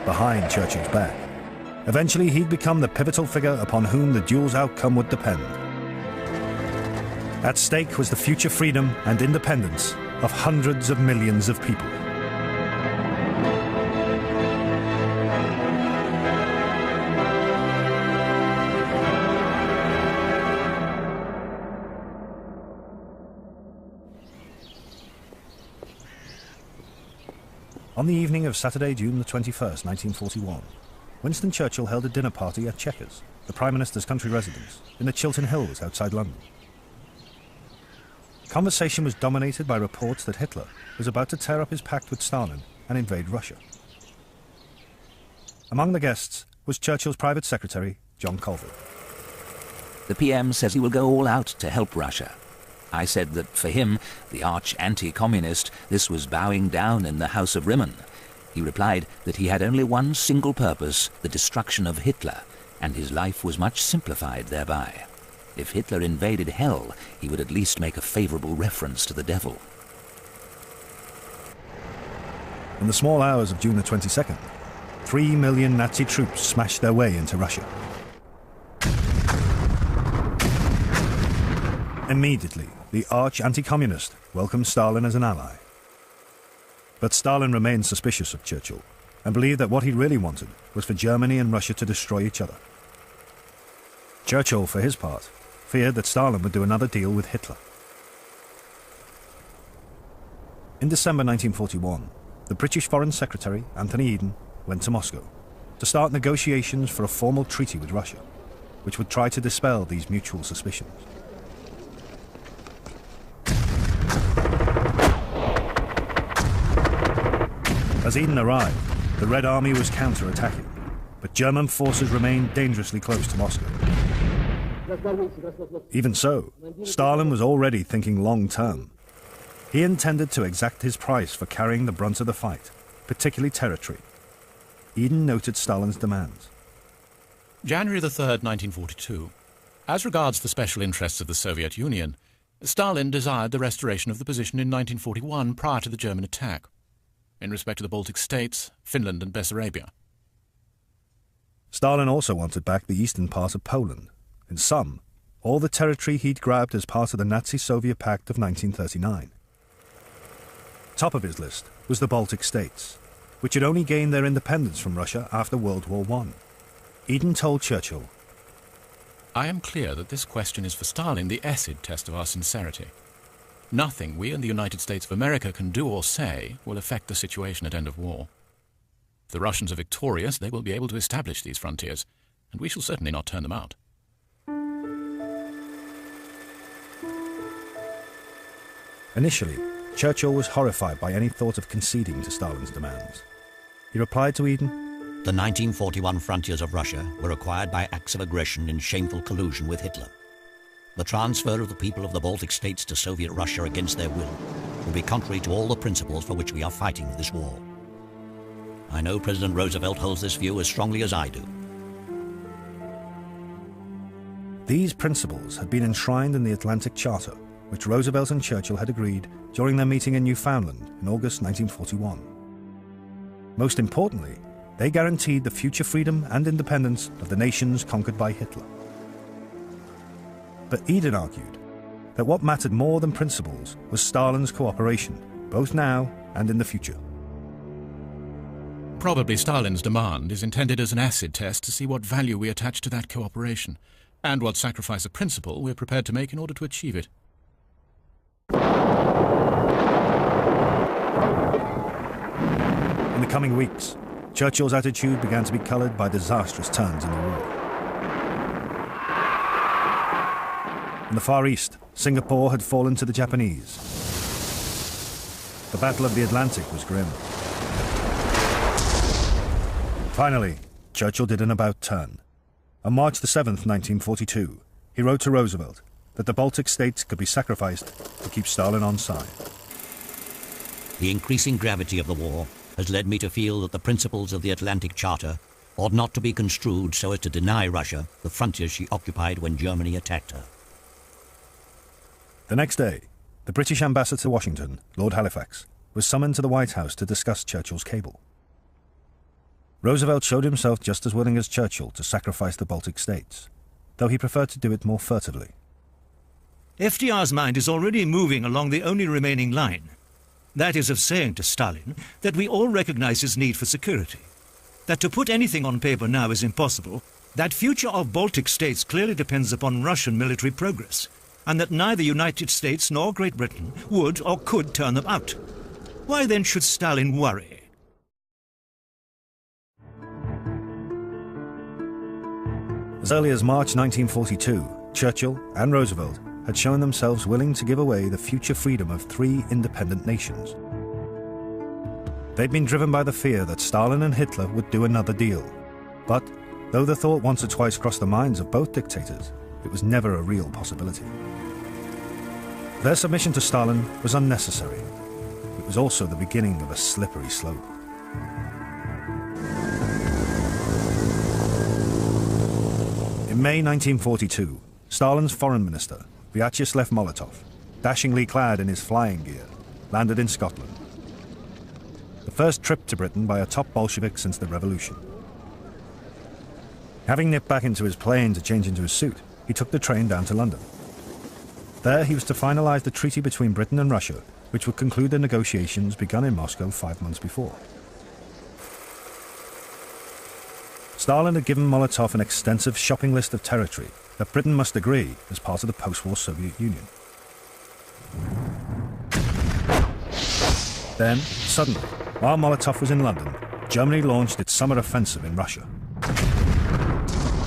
behind Churchill's back. Eventually, he'd become the pivotal figure upon whom the duel's outcome would depend. At stake was the future freedom and independence of hundreds of millions of people. On the evening of Saturday, June the 21st, 1941, Winston Churchill held a dinner party at Chequers, the Prime Minister's country residence, in the Chiltern Hills outside London. Conversation was dominated by reports that Hitler was about to tear up his pact with Stalin and invade Russia. Among the guests was Churchill's private secretary, John Colville. The PM says he will go all out to help Russia. I said that for him, the arch anti-communist, this was bowing down in the House of Rimmon. He replied that he had only one single purpose, the destruction of Hitler, and his life was much simplified thereby. If Hitler invaded hell, he would at least make a favourable reference to the devil. In the small hours of June the 22nd, 3 million Nazi troops smashed their way into Russia. Immediately, the arch anti-communist welcomed Stalin as an ally. But Stalin remained suspicious of Churchill and believed that what he really wanted was for Germany and Russia to destroy each other. Churchill, for his part, feared that Stalin would do another deal with Hitler. In December 1941, the British Foreign Secretary, Anthony Eden, went to Moscow to start negotiations for a formal treaty with Russia, which would try to dispel these mutual suspicions. As Eden arrived, the Red Army was counter-attacking, but German forces remained dangerously close to Moscow. Even so, Stalin was already thinking long-term. He intended to exact his price for carrying the brunt of the fight, particularly territory. Eden noted Stalin's demands. January the 3rd, 1942. As regards the special interests of the Soviet Union, Stalin desired the restoration of the position in 1941 prior to the German attack, in respect to the Baltic states, Finland and Bessarabia. Stalin also wanted back the eastern part of Poland. In sum, all the territory he'd grabbed as part of the Nazi-Soviet Pact of 1939. Top of his list was the Baltic states, which had only gained their independence from Russia after World War I. Eden told Churchill, I am clear that this question is for Stalin the acid test of our sincerity. Nothing we in the United States of America can do or say will affect the situation at end of war. If the Russians are victorious, they will be able to establish these frontiers, and we shall certainly not turn them out. Initially, Churchill was horrified by any thought of conceding to Stalin's demands. He replied to Eden, "The 1941 frontiers of Russia were acquired by acts of aggression in shameful collusion with Hitler. The transfer of the people of the Baltic states to Soviet Russia against their will be contrary to all the principles for which we are fighting this war. I know President Roosevelt holds this view as strongly as I do." These principles had been enshrined in the Atlantic Charter, which Roosevelt and Churchill had agreed during their meeting in Newfoundland in August 1941. Most importantly, they guaranteed the future freedom and independence of the nations conquered by Hitler. But Eden argued that what mattered more than principles was Stalin's cooperation, both now and in the future. Probably Stalin's demand is intended as an acid test to see what value we attach to that cooperation, and what sacrifice of principle we're prepared to make in order to achieve it. In the coming weeks, Churchill's attitude began to be coloured by disastrous turns in the war. In the Far East, Singapore had fallen to the Japanese. The Battle of the Atlantic was grim. Finally, Churchill did an about-turn. On March the 7th, 1942, he wrote to Roosevelt that the Baltic states could be sacrificed to keep Stalin on side. "The increasing gravity of the war has led me to feel that the principles of the Atlantic Charter ought not to be construed so as to deny Russia the frontiers she occupied when Germany attacked her." The next day, the British ambassador to Washington, Lord Halifax, was summoned to the White House to discuss Churchill's cable. Roosevelt showed himself just as willing as Churchill to sacrifice the Baltic states, though he preferred to do it more furtively. FDR's mind is already moving along the only remaining line. That is of saying to Stalin that we all recognize his need for security, that to put anything on paper now is impossible, that future of Baltic states clearly depends upon Russian military progress, and that neither United States nor Great Britain would or could turn them out. Why then should Stalin worry? As early as March 1942, Churchill and Roosevelt had shown themselves willing to give away the future freedom of 3 independent nations. They'd been driven by the fear that Stalin and Hitler would do another deal. But, though the thought once or twice crossed the minds of both dictators, it was never a real possibility. Their submission to Stalin was unnecessary. It was also the beginning of a slippery slope. In May 1942, Stalin's foreign minister, Vyacheslav Molotov, dashingly clad in his flying gear, landed in Scotland. The first trip to Britain by a top Bolshevik since the Revolution. Having nipped back into his plane to change into his suit, he took the train down to London. There he was to finalize the treaty between Britain and Russia, which would conclude the negotiations begun in Moscow 5 months before. Stalin had given Molotov an extensive shopping list of territory that Britain must agree as part of the post-war Soviet Union. Then, suddenly, while Molotov was in London, Germany launched its summer offensive in Russia.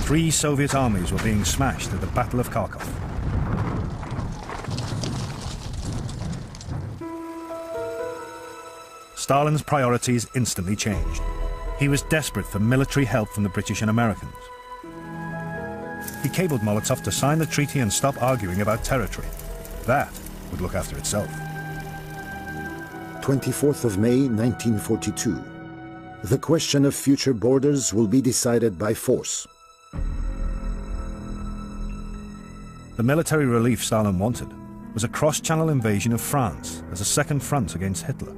3 Soviet armies were being smashed at the Battle of Kharkov. Stalin's priorities instantly changed. He was desperate for military help from the British and Americans. He cabled Molotov to sign the treaty and stop arguing about territory. That would look after itself. 24th of May, 1942. The question of future borders will be decided by force. The military relief Stalin wanted was a cross-channel invasion of France as a second front against Hitler.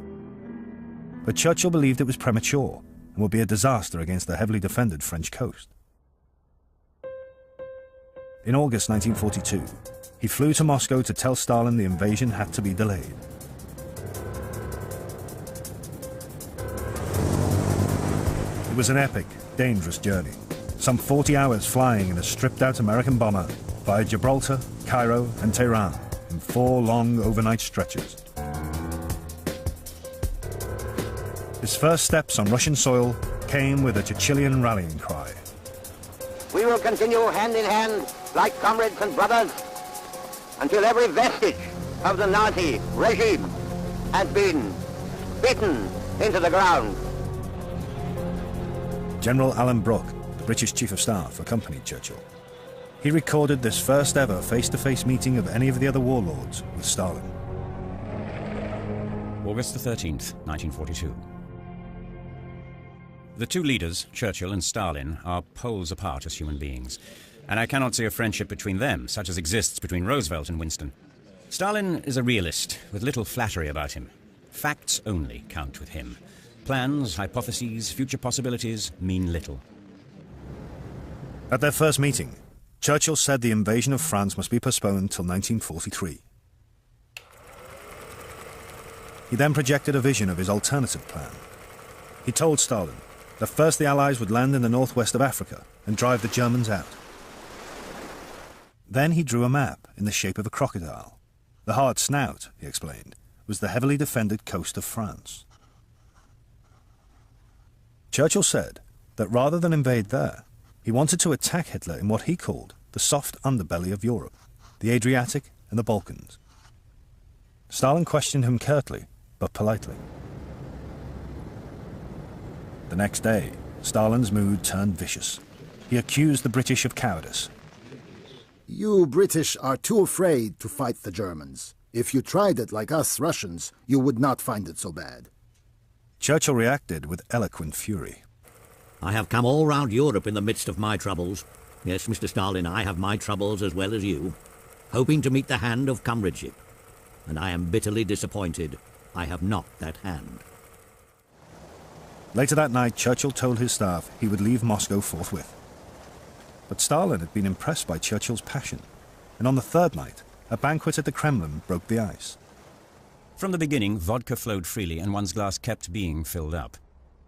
But Churchill believed it was premature and would be a disaster against the heavily defended French coast. In August 1942, he flew to Moscow to tell Stalin the invasion had to be delayed. It was an epic, dangerous journey. some 40 hours flying in a stripped-out American bomber via Gibraltar, Cairo, and Tehran in 4 long overnight stretches. His first steps on Russian soil came with a Churchillian rallying cry. We will continue hand in hand like comrades and brothers until every vestige of the Nazi regime has been beaten into the ground. General Alan Brooke, the British Chief of Staff, accompanied Churchill. He recorded this first ever face-to-face meeting of any of the other warlords with Stalin. August the 13th, 1942. The two leaders, Churchill and Stalin, are poles apart as human beings, and I cannot see a friendship between them, such as exists between Roosevelt and Winston. Stalin is a realist, with little flattery about him. Facts only count with him. Plans, hypotheses, future possibilities mean little. At their first meeting, Churchill said the invasion of France must be postponed till 1943. He then projected a vision of his alternative plan. He told Stalin that first the Allies would land in the northwest of Africa and drive the Germans out. Then he drew a map in the shape of a crocodile. The hard snout, he explained, was the heavily defended coast of France. Churchill said that rather than invade there, he wanted to attack Hitler in what he called the soft underbelly of Europe, the Adriatic and the Balkans. Stalin questioned him curtly, but politely. The next day, Stalin's mood turned vicious. He accused the British of cowardice. You British are too afraid to fight the Germans. If you tried it like us Russians, you would not find it so bad. Churchill reacted with eloquent fury. I have come all round Europe in the midst of my troubles. Yes, Mr. Stalin, I have my troubles as well as you, hoping to meet the hand of comradeship. And I am bitterly disappointed I have not that hand. Later that night, Churchill told his staff he would leave Moscow forthwith. But Stalin had been impressed by Churchill's passion, and on the third night, a banquet at the Kremlin broke the ice. From the beginning, vodka flowed freely and one's glass kept being filled up.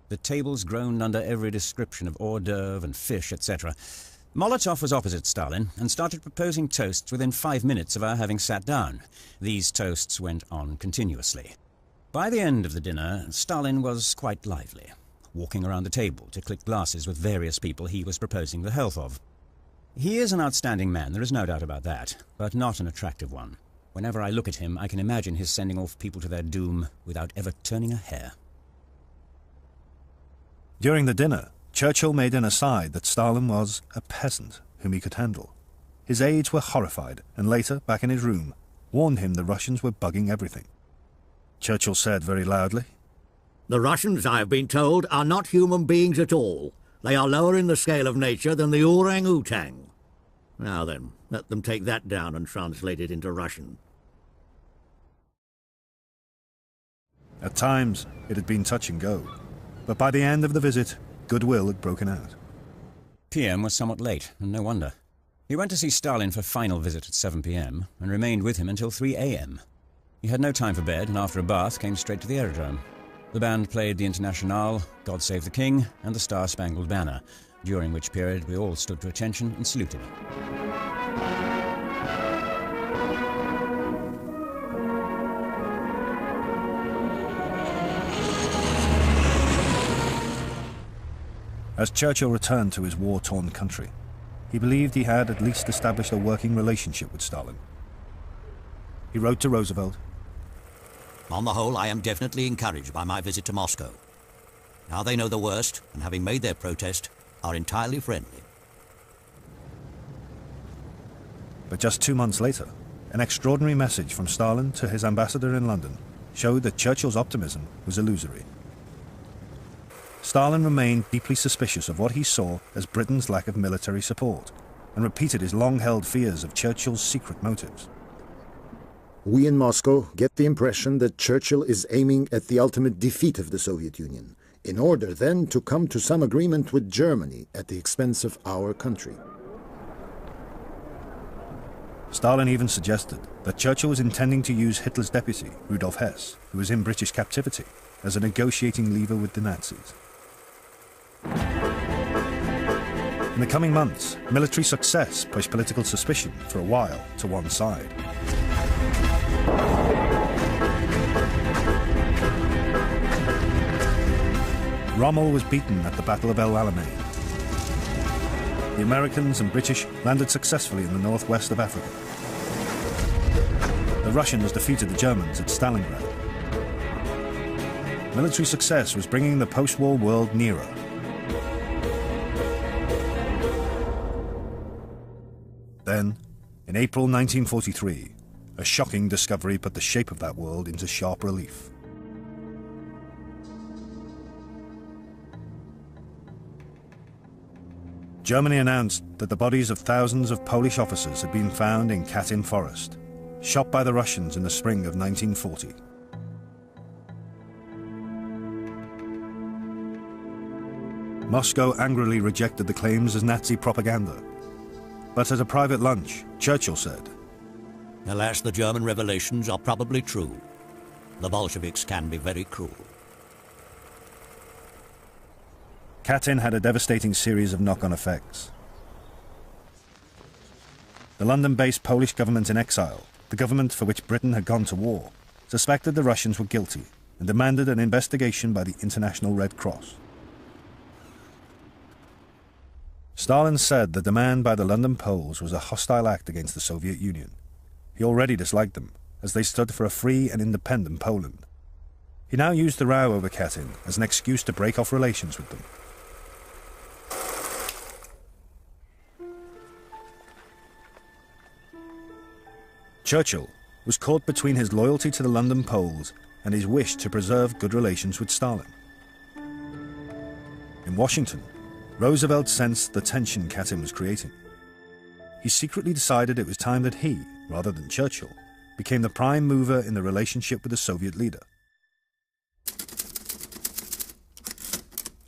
The tables groaned under every description of hors d'oeuvre and fish, etc. Molotov was opposite Stalin and started proposing toasts within 5 minutes of our having sat down. These toasts went on continuously. By the end of the dinner, Stalin was quite lively, walking around the table to click glasses with various people he was proposing the health of. He is an outstanding man, there is no doubt about that, but not an attractive one. Whenever I look at him, I can imagine his sending off people to their doom without ever turning a hair. During the dinner, Churchill made an aside that Stalin was a peasant whom he could handle. His aides were horrified, and later, back in his room, warned him the Russians were bugging everything. Churchill said very loudly, The Russians, I have been told, are not human beings at all. They are lower in the scale of nature than the orang-utang. Now then, let them take that down and translate it into Russian. At times, it had been touch and go, but by the end of the visit, goodwill had broken out. PM was somewhat late, and no wonder. He went to see Stalin for final visit at 7 p.m. and remained with him until 3 a.m. He had no time for bed, and after a bath came straight to the aerodrome. The band played the Internationale, God Save the King, and the Star-Spangled Banner, during which period we all stood to attention and saluted. As Churchill returned to his war-torn country, he believed he had at least established a working relationship with Stalin. He wrote to Roosevelt, On the whole, I am definitely encouraged by my visit to Moscow. Now they know the worst, and having made their protest, are entirely friendly. But just 2 months later, an extraordinary message from Stalin to his ambassador in London showed that Churchill's optimism was illusory. Stalin remained deeply suspicious of what he saw as Britain's lack of military support, and repeated his long-held fears of Churchill's secret motives. We in Moscow get the impression that Churchill is aiming at the ultimate defeat of the Soviet Union, in order then to come to some agreement with Germany at the expense of our country. Stalin even suggested that Churchill was intending to use Hitler's deputy, Rudolf Hess, who was in British captivity, as a negotiating lever with the Nazis. In the coming months, military success pushed political suspicion for a while to one side. Rommel was beaten at the Battle of El Alamein. The Americans and British landed successfully in the northwest of Africa. The Russians defeated the Germans at Stalingrad. Military success was bringing the post-war world nearer. Then, in April 1943, a shocking discovery put the shape of that world into sharp relief. Germany announced that the bodies of thousands of Polish officers had been found in Katyn Forest, shot by the Russians in the spring of 1940. Moscow angrily rejected the claims as Nazi propaganda. But at a private lunch, Churchill said, "Alas, the German revelations are probably true. The Bolsheviks can be very cruel." Katyn had a devastating series of knock-on effects. The London-based Polish government in exile, the government for which Britain had gone to war, suspected the Russians were guilty and demanded an investigation by the International Red Cross. Stalin said the demand by the London Poles was a hostile act against the Soviet Union. He already disliked them, as they stood for a free and independent Poland. He now used the row over Katyn as an excuse to break off relations with them. Churchill was caught between his loyalty to the London Poles and his wish to preserve good relations with Stalin. In Washington, Roosevelt sensed the tension Katyn was creating. He secretly decided it was time that he, rather than Churchill, became the prime mover in the relationship with the Soviet leader.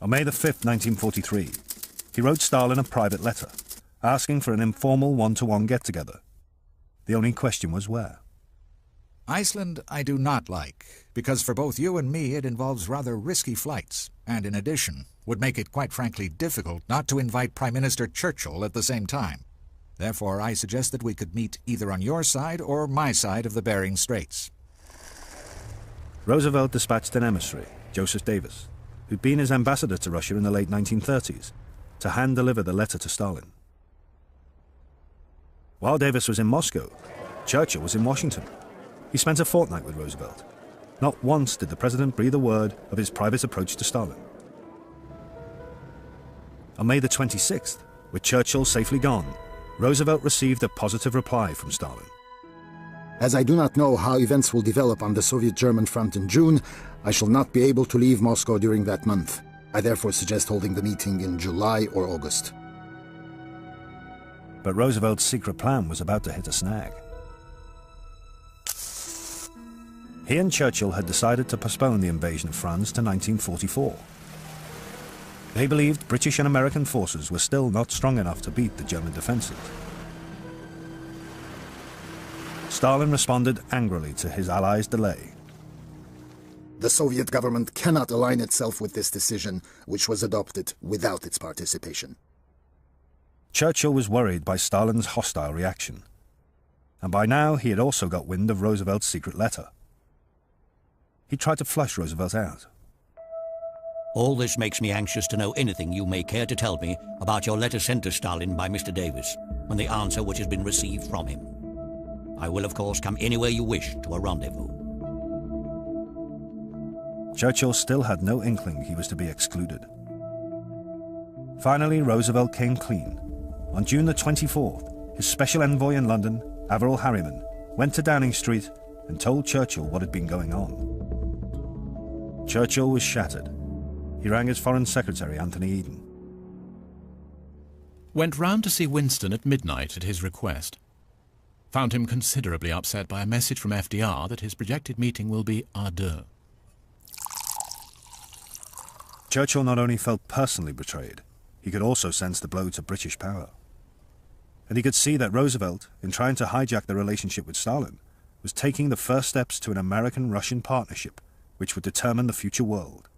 On May the 5th, 1943, he wrote Stalin a private letter, asking for an informal one-to-one get-together. The only question was where. Iceland I do not like, because for both you and me it involves rather risky flights, and in addition, would make it quite frankly difficult not to invite Prime Minister Churchill at the same time. Therefore, I suggest that we could meet either on your side or my side of the Bering Straits. Roosevelt dispatched an emissary, Joseph Davis, who'd been his ambassador to Russia in the late 1930s, to hand-deliver the letter to Stalin. While Davis was in Moscow, Churchill was in Washington. He spent a fortnight with Roosevelt. Not once did the president breathe a word of his private approach to Stalin. On May the 26th, with Churchill safely gone, Roosevelt received a positive reply from Stalin. As I do not know how events will develop on the Soviet-German front in June, I shall not be able to leave Moscow during that month. I therefore suggest holding the meeting in July or August. But Roosevelt's secret plan was about to hit a snag. He and Churchill had decided to postpone the invasion of France to 1944. They believed British and American forces were still not strong enough to beat the German defenses. Stalin responded angrily to his allies' delay. The Soviet government cannot align itself with this decision, which was adopted without its participation. Churchill was worried by Stalin's hostile reaction. And by now he had also got wind of Roosevelt's secret letter. He tried to flush Roosevelt out. All this makes me anxious to know anything you may care to tell me about your letter sent to Stalin by Mr. Davis, and the answer which has been received from him. I will, of course, come anywhere you wish to a rendezvous. Churchill still had no inkling he was to be excluded. Finally, Roosevelt came clean. On June the 24th, his special envoy in London, Averell Harriman, went to Downing Street and told Churchill what had been going on. Churchill was shattered. He rang his Foreign Secretary, Anthony Eden. Went round to see Winston at midnight at his request. Found him considerably upset by a message from FDR that his projected meeting will be à deux. Churchill not only felt personally betrayed, he could also sense the blow to British power. And he could see that Roosevelt, in trying to hijack the relationship with Stalin, was taking the first steps to an American-Russian partnership which would determine the future world.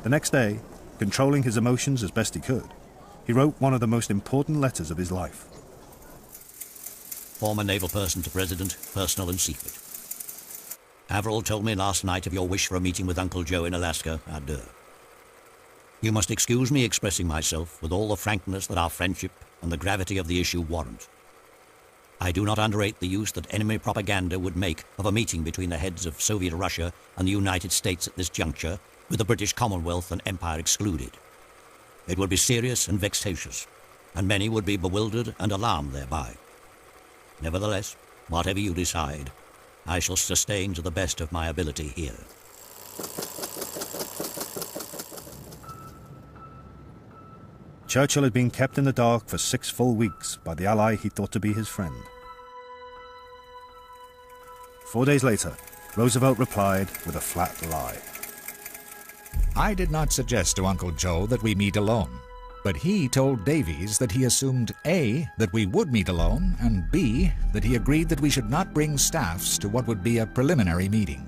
The next day, controlling his emotions as best he could, he wrote one of the most important letters of his life. Former naval person to President, personal and secret. Averell told me last night of your wish for a meeting with Uncle Joe in Alaska à deux. You must excuse me expressing myself with all the frankness that our friendship and the gravity of the issue warrant. I do not underrate the use that enemy propaganda would make of a meeting between the heads of Soviet Russia and the United States at this juncture, with the British Commonwealth and Empire excluded. It would be serious and vexatious, and many would be bewildered and alarmed thereby. Nevertheless, whatever you decide, I shall sustain to the best of my ability here. Churchill had been kept in the dark for 6 full weeks by the ally he thought to be his friend. 4 days later, Roosevelt replied with a flat lie. I did not suggest to Uncle Joe that we meet alone, but he told Davies that he assumed A, that we would meet alone, and B, that he agreed that we should not bring staffs to what would be a preliminary meeting.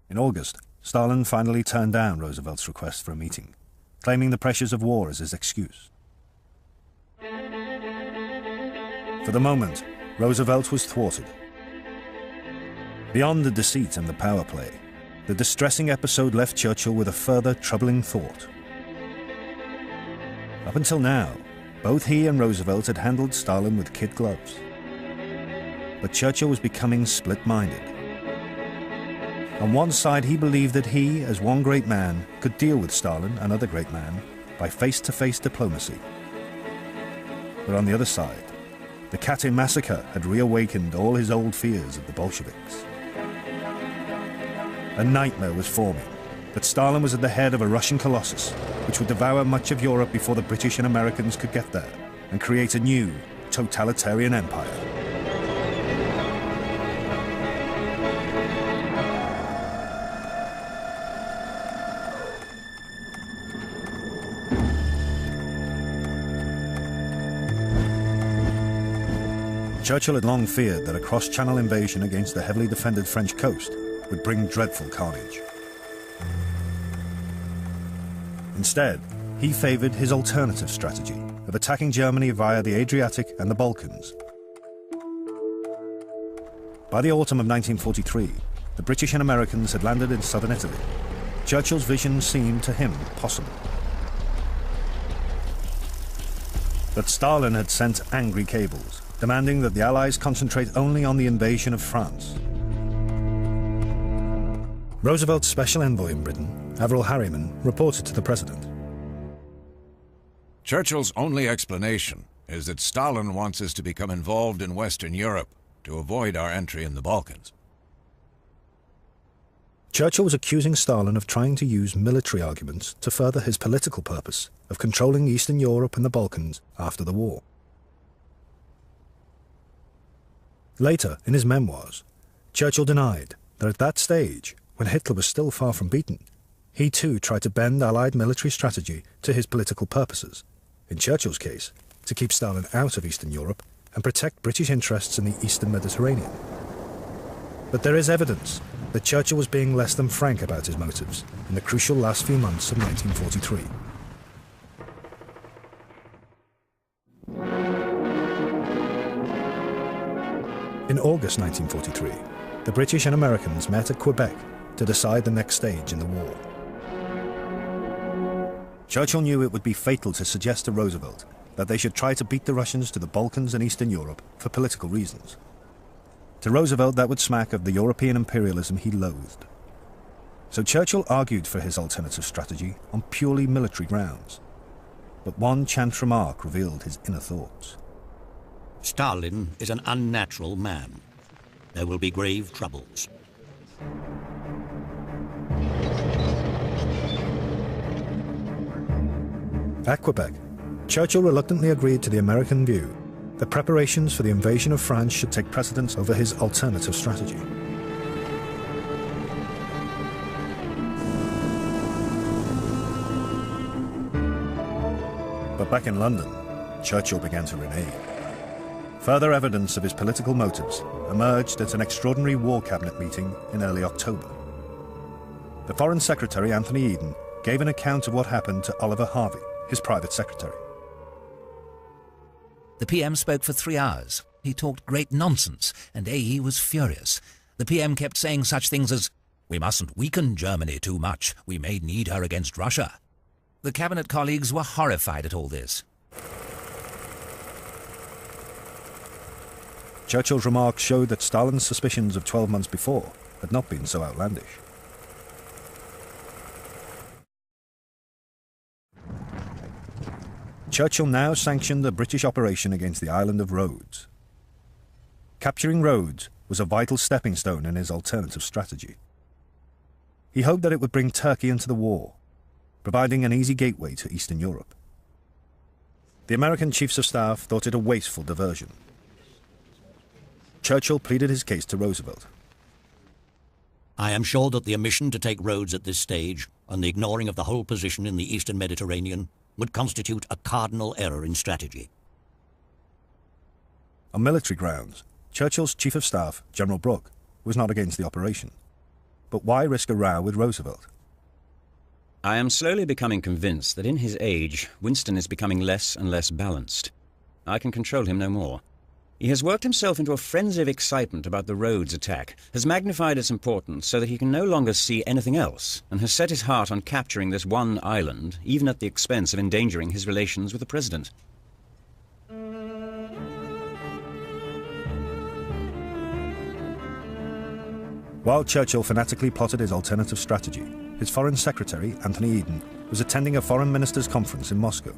In August, Stalin finally turned down Roosevelt's request for a meeting, claiming the pressures of war as his excuse. For the moment, Roosevelt was thwarted. Beyond the deceit and the power play, the distressing episode left Churchill with a further troubling thought. Up until now, both he and Roosevelt had handled Stalin with kid gloves. But Churchill was becoming split-minded. On one side, he believed that he, as one great man, could deal with Stalin, another great man, by face-to-face diplomacy. But on the other side, the Katyn massacre had reawakened all his old fears of the Bolsheviks. A nightmare was forming, that Stalin was at the head of a Russian colossus, which would devour much of Europe before the British and Americans could get there, and create a new, totalitarian empire. Churchill had long feared that a cross-channel invasion against the heavily defended French coast would bring dreadful carnage. Instead, he favoured his alternative strategy of attacking Germany via the Adriatic and the Balkans. By the autumn of 1943, the British and Americans had landed in southern Italy. Churchill's vision seemed to him possible. But Stalin had sent angry cables, demanding that the Allies concentrate only on the invasion of France. Roosevelt's special envoy in Britain, Averell Harriman, reported to the president. Churchill's only explanation is that Stalin wants us to become involved in Western Europe to avoid our entry in the Balkans. Churchill was accusing Stalin of trying to use military arguments to further his political purpose of controlling Eastern Europe and the Balkans after the war. Later, in his memoirs, Churchill denied that at that stage, when Hitler was still far from beaten, he too tried to bend Allied military strategy to his political purposes. In Churchill's case, to keep Stalin out of Eastern Europe and protect British interests in the Eastern Mediterranean. But there is evidence that Churchill was being less than frank about his motives in the crucial last few months of 1943. In August 1943, the British and Americans met at Quebec to decide the next stage in the war. Churchill knew it would be fatal to suggest to Roosevelt that they should try to beat the Russians to the Balkans and Eastern Europe for political reasons. To Roosevelt, that would smack of the European imperialism he loathed. So Churchill argued for his alternative strategy on purely military grounds. But one chance remark revealed his inner thoughts. Stalin is an unnatural man. There will be grave troubles. At Quebec, Churchill reluctantly agreed to the American view that preparations for the invasion of France should take precedence over his alternative strategy. But back in London, Churchill began to renege. Further evidence of his political motives emerged at an extraordinary War Cabinet meeting in early October. the Foreign Secretary, Anthony Eden, gave an account of what happened to Oliver Harvey, his private secretary. The PM spoke for 3 hours. He talked great nonsense, and AE was furious. The PM kept saying such things as, "We mustn't weaken Germany too much. We may need her against Russia." The cabinet colleagues were horrified at all this. Churchill's remarks showed that Stalin's suspicions of 12 months before had not been so outlandish. Churchill now sanctioned a British operation against the island of Rhodes. Capturing Rhodes was a vital stepping stone in his alternative strategy. He hoped that it would bring Turkey into the war, providing an easy gateway to Eastern Europe. The American chiefs of staff thought it a wasteful diversion. Churchill pleaded his case to Roosevelt. I am sure that the omission to take Rhodes at this stage, and the ignoring of the whole position in the Eastern Mediterranean, would constitute a cardinal error in strategy. On military grounds, Churchill's chief of staff, General Brooke, was not against the operation. But why risk a row with Roosevelt? I am slowly becoming convinced that in his age, Winston is becoming less and less balanced. I can control him no more. He has worked himself into a frenzy of excitement about the Rhodes attack, has magnified its importance so that he can no longer see anything else, and has set his heart on capturing this one island, even at the expense of endangering his relations with the President. While Churchill fanatically plotted his alternative strategy, his Foreign Secretary, Anthony Eden, was attending a foreign ministers' conference in Moscow.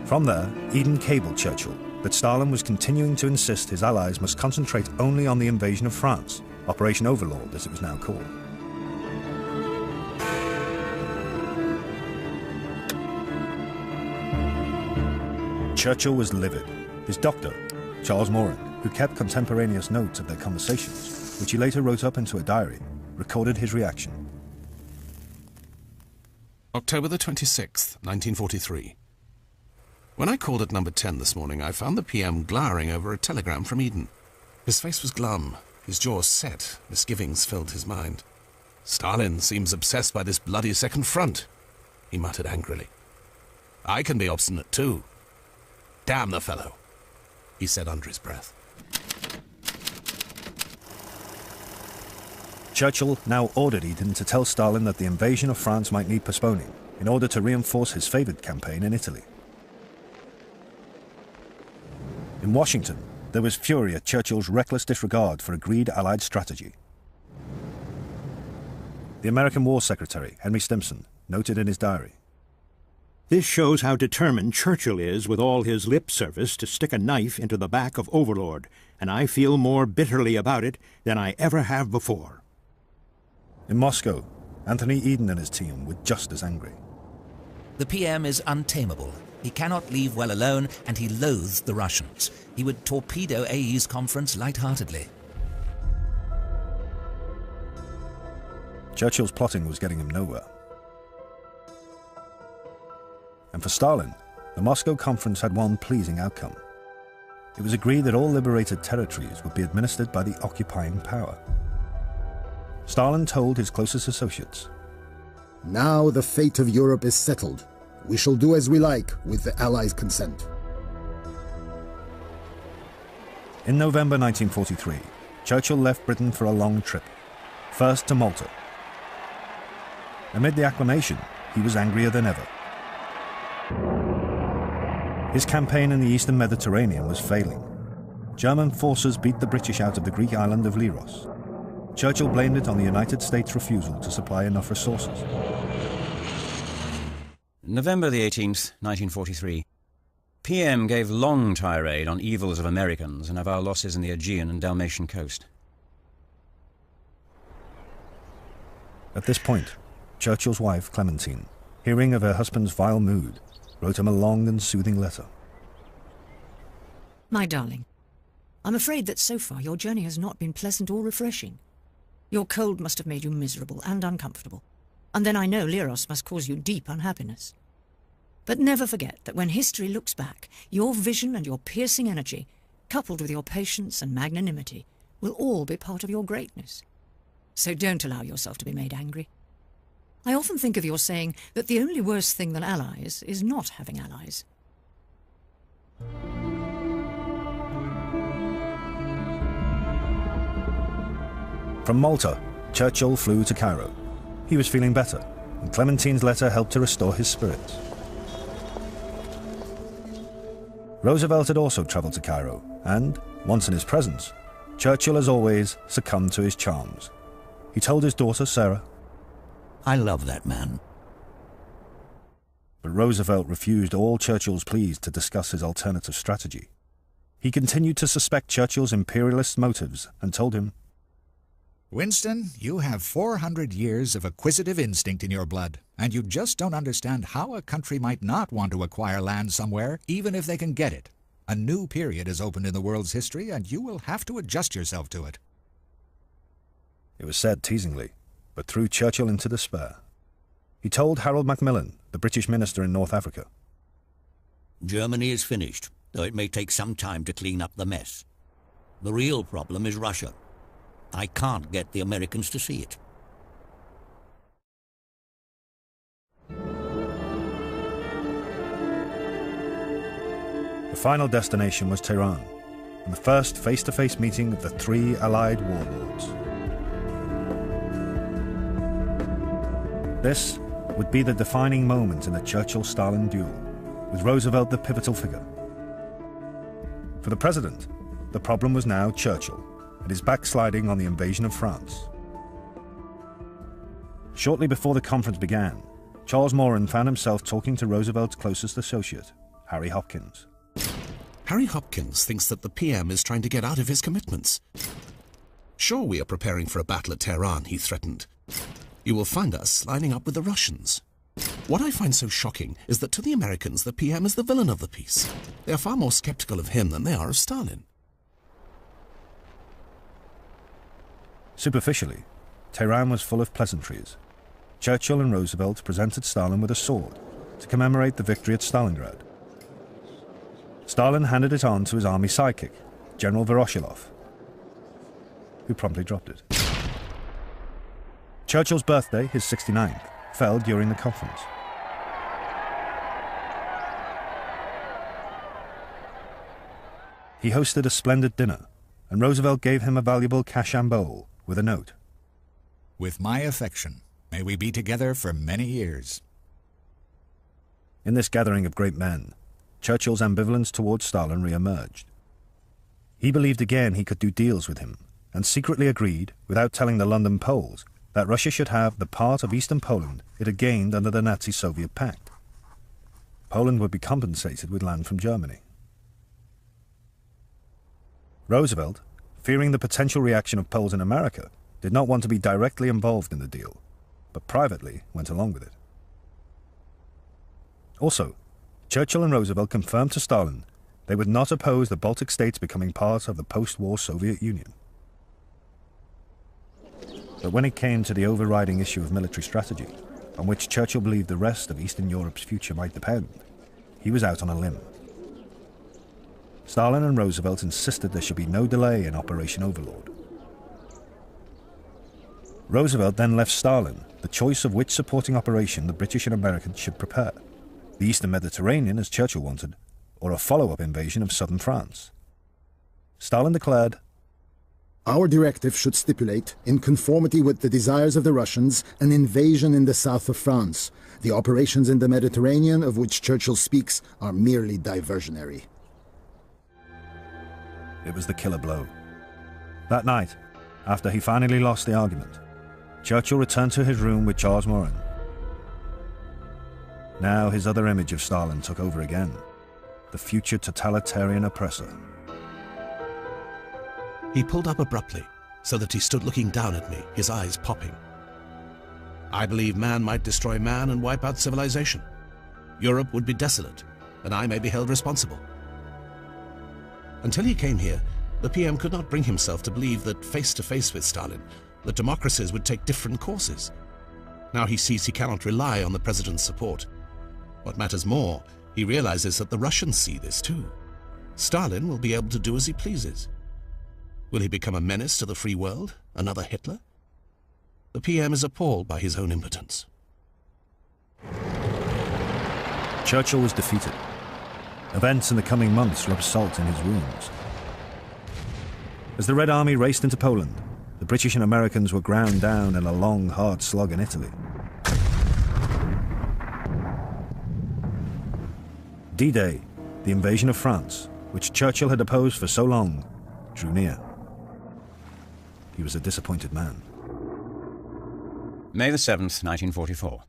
From there, Eden cabled Churchill that Stalin was continuing to insist his allies must concentrate only on the invasion of France, Operation Overlord as it was now called. Churchill was livid. His doctor, Charles Moran, who kept contemporaneous notes of their conversations, which he later wrote up into a diary, recorded his reaction. October the 26th, 1943. When I called at number 10 this morning, I found the PM glowering over a telegram from Eden. His face was glum, his jaw set, misgivings filled his mind. "Stalin seems obsessed by this bloody second front," he muttered angrily. "I can be obstinate too. Damn the fellow," he said under his breath. Churchill now ordered Eden to tell Stalin that the invasion of France might need postponing in order to reinforce his favoured campaign in Italy. In Washington, there was fury at Churchill's reckless disregard for agreed Allied strategy. The American War Secretary, Henry Stimson, noted in his diary, "This shows how determined Churchill is with all his lip service to stick a knife into the back of Overlord, and I feel more bitterly about it than I ever have before." In Moscow, Anthony Eden and his team were just as angry. The PM is untamable. He cannot leave well alone, and he loathes the Russians. He would torpedo AE's conference lightheartedly. Churchill's plotting was getting him nowhere. And for Stalin, the Moscow conference had one pleasing outcome. It was agreed that all liberated territories would be administered by the occupying power. Stalin told his closest associates, "Now the fate of Europe is settled. We shall do as we like with the Allies' consent." In November 1943, Churchill left Britain for a long trip, first to Malta. Amid the acclamation, he was angrier than ever. His campaign in the eastern Mediterranean was failing. German forces beat the British out of the Greek island of Leros. Churchill blamed it on the United States' refusal to supply enough resources. November the 18th, 1943. PM gave long tirade on evils of Americans and of our losses in the Aegean and Dalmatian coast. At this point, Churchill's wife, Clementine, hearing of her husband's vile mood, wrote him a long and soothing letter. My darling, I'm afraid that so far your journey has not been pleasant or refreshing. Your cold must have made you miserable and uncomfortable, and then I know Leros must cause you deep unhappiness. But never forget that when history looks back, your vision and your piercing energy, coupled with your patience and magnanimity, will all be part of your greatness. So don't allow yourself to be made angry. I often think of your saying that the only worse thing than allies is not having allies. From Malta, Churchill flew to Cairo. He was feeling better, and Clementine's letter helped to restore his spirits. Roosevelt had also travelled to Cairo, and, once in his presence, Churchill, as always, succumbed to his charms. He told his daughter, Sarah, "I love that man." But Roosevelt refused all Churchill's pleas to discuss his alternative strategy. He continued to suspect Churchill's imperialist motives and told him, "Winston, you have 400 years of acquisitive instinct in your blood, and you just don't understand how a country might not want to acquire land somewhere, even if they can get it. A new period has opened in the world's history, and you will have to adjust yourself to it." It was said teasingly, but threw Churchill into despair. He told Harold Macmillan, the British minister in North Africa, "Germany is finished, though it may take some time to clean up the mess. The real problem is Russia. I can't get the Americans to see it." The final destination was Tehran, and the first face-to-face meeting of the three Allied warlords. This would be the defining moment in the Churchill-Stalin duel, with Roosevelt the pivotal figure. For the president, the problem was now Churchill and his backsliding on the invasion of France. Shortly before the conference began, Charles Moran found himself talking to Roosevelt's closest associate, Harry Hopkins. Harry Hopkins thinks that the PM is trying to get out of his commitments. "Sure, we are preparing for a battle at Tehran," he threatened. "You will find us lining up with the Russians. What I find so shocking is that to the Americans, the PM is the villain of the piece. They are far more skeptical of him than they are of Stalin." Superficially, Tehran was full of pleasantries. Churchill and Roosevelt presented Stalin with a sword to commemorate the victory at Stalingrad. Stalin handed it on to his army sidekick, General Voroshilov, who promptly dropped it. Churchill's birthday, his 69th, fell during the conference. He hosted a splendid dinner, and Roosevelt gave him a valuable Cachan bowl with a note. "With my affection, may we be together for many years." In this gathering of great men, Churchill's ambivalence towards Stalin re-emerged. He believed again he could do deals with him, and secretly agreed, without telling the London Poles, that Russia should have the part of eastern Poland it had gained under the Nazi-Soviet pact. Poland would be compensated with land from Germany. Roosevelt, fearing the potential reaction of Poles in America, did not want to be directly involved in the deal, but privately went along with it. Also, Churchill and Roosevelt confirmed to Stalin they would not oppose the Baltic states becoming part of the post-war Soviet Union. But when it came to the overriding issue of military strategy, on which Churchill believed the rest of Eastern Europe's future might depend, he was out on a limb. Stalin and Roosevelt insisted there should be no delay in Operation Overlord. Roosevelt then left Stalin the choice of which supporting operation the British and Americans should prepare: the Eastern Mediterranean, as Churchill wanted, or a follow-up invasion of southern France. Stalin declared, "Our directive should stipulate, in conformity with the desires of the Russians, an invasion in the south of France. The operations in the Mediterranean, of which Churchill speaks, are merely diversionary." It was the killer blow. That night, after he finally lost the argument, Churchill returned to his room with Charles Moran. Now his other image of Stalin took over again, the future totalitarian oppressor. He pulled up abruptly, so that he stood looking down at me, his eyes popping. "I believe man might destroy man and wipe out civilization. Europe would be desolate, and I may be held responsible." Until he came here, the PM could not bring himself to believe that face-to-face with Stalin, the democracies would take different courses. Now he sees he cannot rely on the president's support. What matters more, he realizes that the Russians see this too. Stalin will be able to do as he pleases. Will he become a menace to the free world? Another Hitler? the PM is appalled by his own impotence. Churchill was defeated. Events in the coming months rubbed salt in his wounds. As the Red Army raced into Poland, the British and Americans were ground down in a long, hard slog in Italy. D-Day, the invasion of France, which Churchill had opposed for so long, drew near. He was a disappointed man. May the 7th, 1944.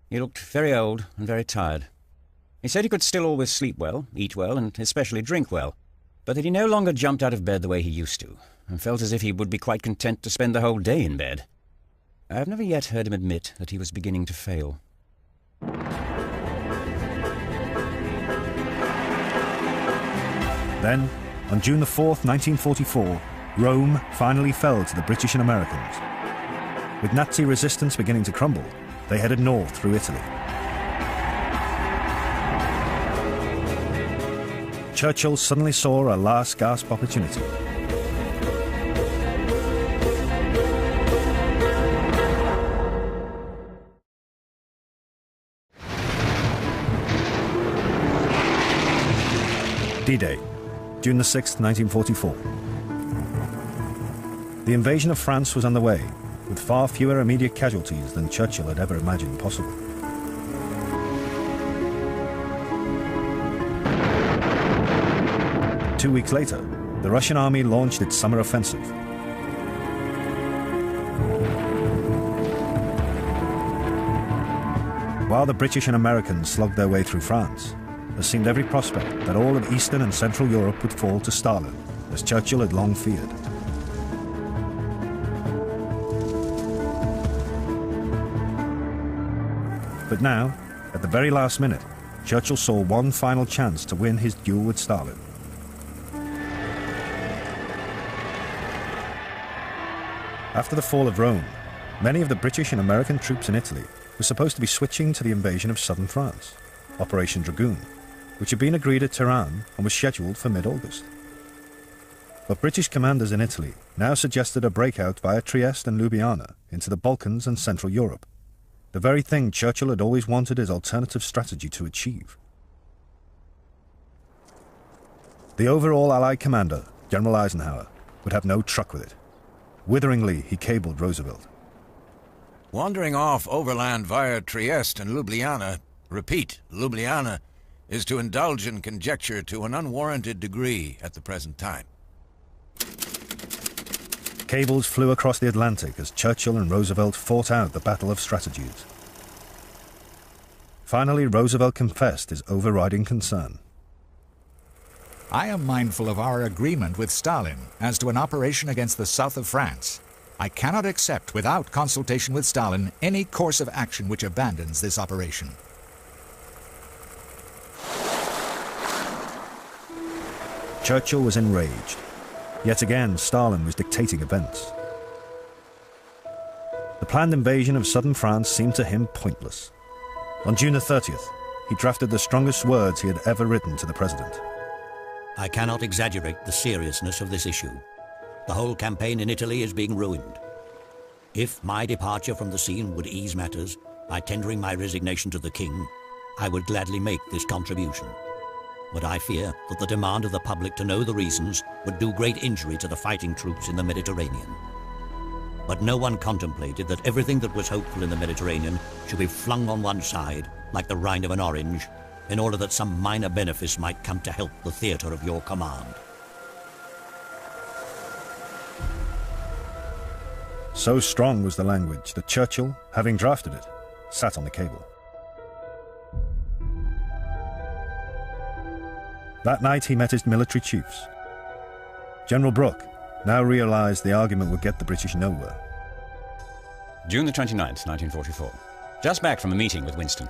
He looked very old and very tired. He said he could still always sleep well, eat well, and especially drink well, but that he no longer jumped out of bed the way he used to, and felt as if he would be quite content to spend the whole day in bed. I have never yet heard him admit that he was beginning to fail. Then, on June the 4th, 1944, Rome finally fell to the British and Americans. With Nazi resistance beginning to crumble, they headed north through Italy. Churchill suddenly saw a last gasp opportunity. D-Day, June the 6th, 1944. The invasion of France was underway, with far fewer immediate casualties than Churchill had ever imagined possible. Two weeks later, the Russian army launched its summer offensive. While the British and Americans slugged their way through France, there seemed every prospect that all of Eastern and Central Europe would fall to Stalin, as Churchill had long feared. But now, at the very last minute, Churchill saw one final chance to win his duel with Stalin. After the fall of Rome, many of the British and American troops in Italy were supposed to be switching to the invasion of southern France, Operation Dragoon, which had been agreed at Tehran and was scheduled for mid-August. But British commanders in Italy now suggested a breakout via Trieste and Ljubljana into the Balkans and Central Europe, the very thing Churchill had always wanted his alternative strategy to achieve. The overall Allied commander, General Eisenhower, would have no truck with it. Witheringly, he cabled Roosevelt. Wandering off overland via Trieste and Ljubljana, repeat, Ljubljana, is to indulge in conjecture to an unwarranted degree at the present time. Cables flew across the Atlantic as Churchill and Roosevelt fought out the battle of strategies. Finally, Roosevelt confessed his overriding concern. I am mindful of our agreement with Stalin as to an operation against the south of France. I cannot accept, without consultation with Stalin, any course of action which abandons this operation. Churchill was enraged. Yet again, Stalin was dictating events. The planned invasion of southern France seemed to him pointless. On June the 30th, he drafted the strongest words he had ever written to the president. I cannot exaggerate the seriousness of this issue. The whole campaign in Italy is being ruined. If my departure from the scene would ease matters by tendering my resignation to the king, I would gladly make this contribution. But I fear that the demand of the public to know the reasons would do great injury to the fighting troops in the Mediterranean. But no one contemplated that everything that was hopeful in the Mediterranean should be flung on one side, like the rind of an orange, in order that some minor benefice might come to help the theatre of your command. So strong was the language that Churchill, having drafted it, sat on the cable. That night he met his military chiefs. General Brooke now realized the argument would get the British nowhere. June the 29th, 1944. Just back from a meeting with Winston.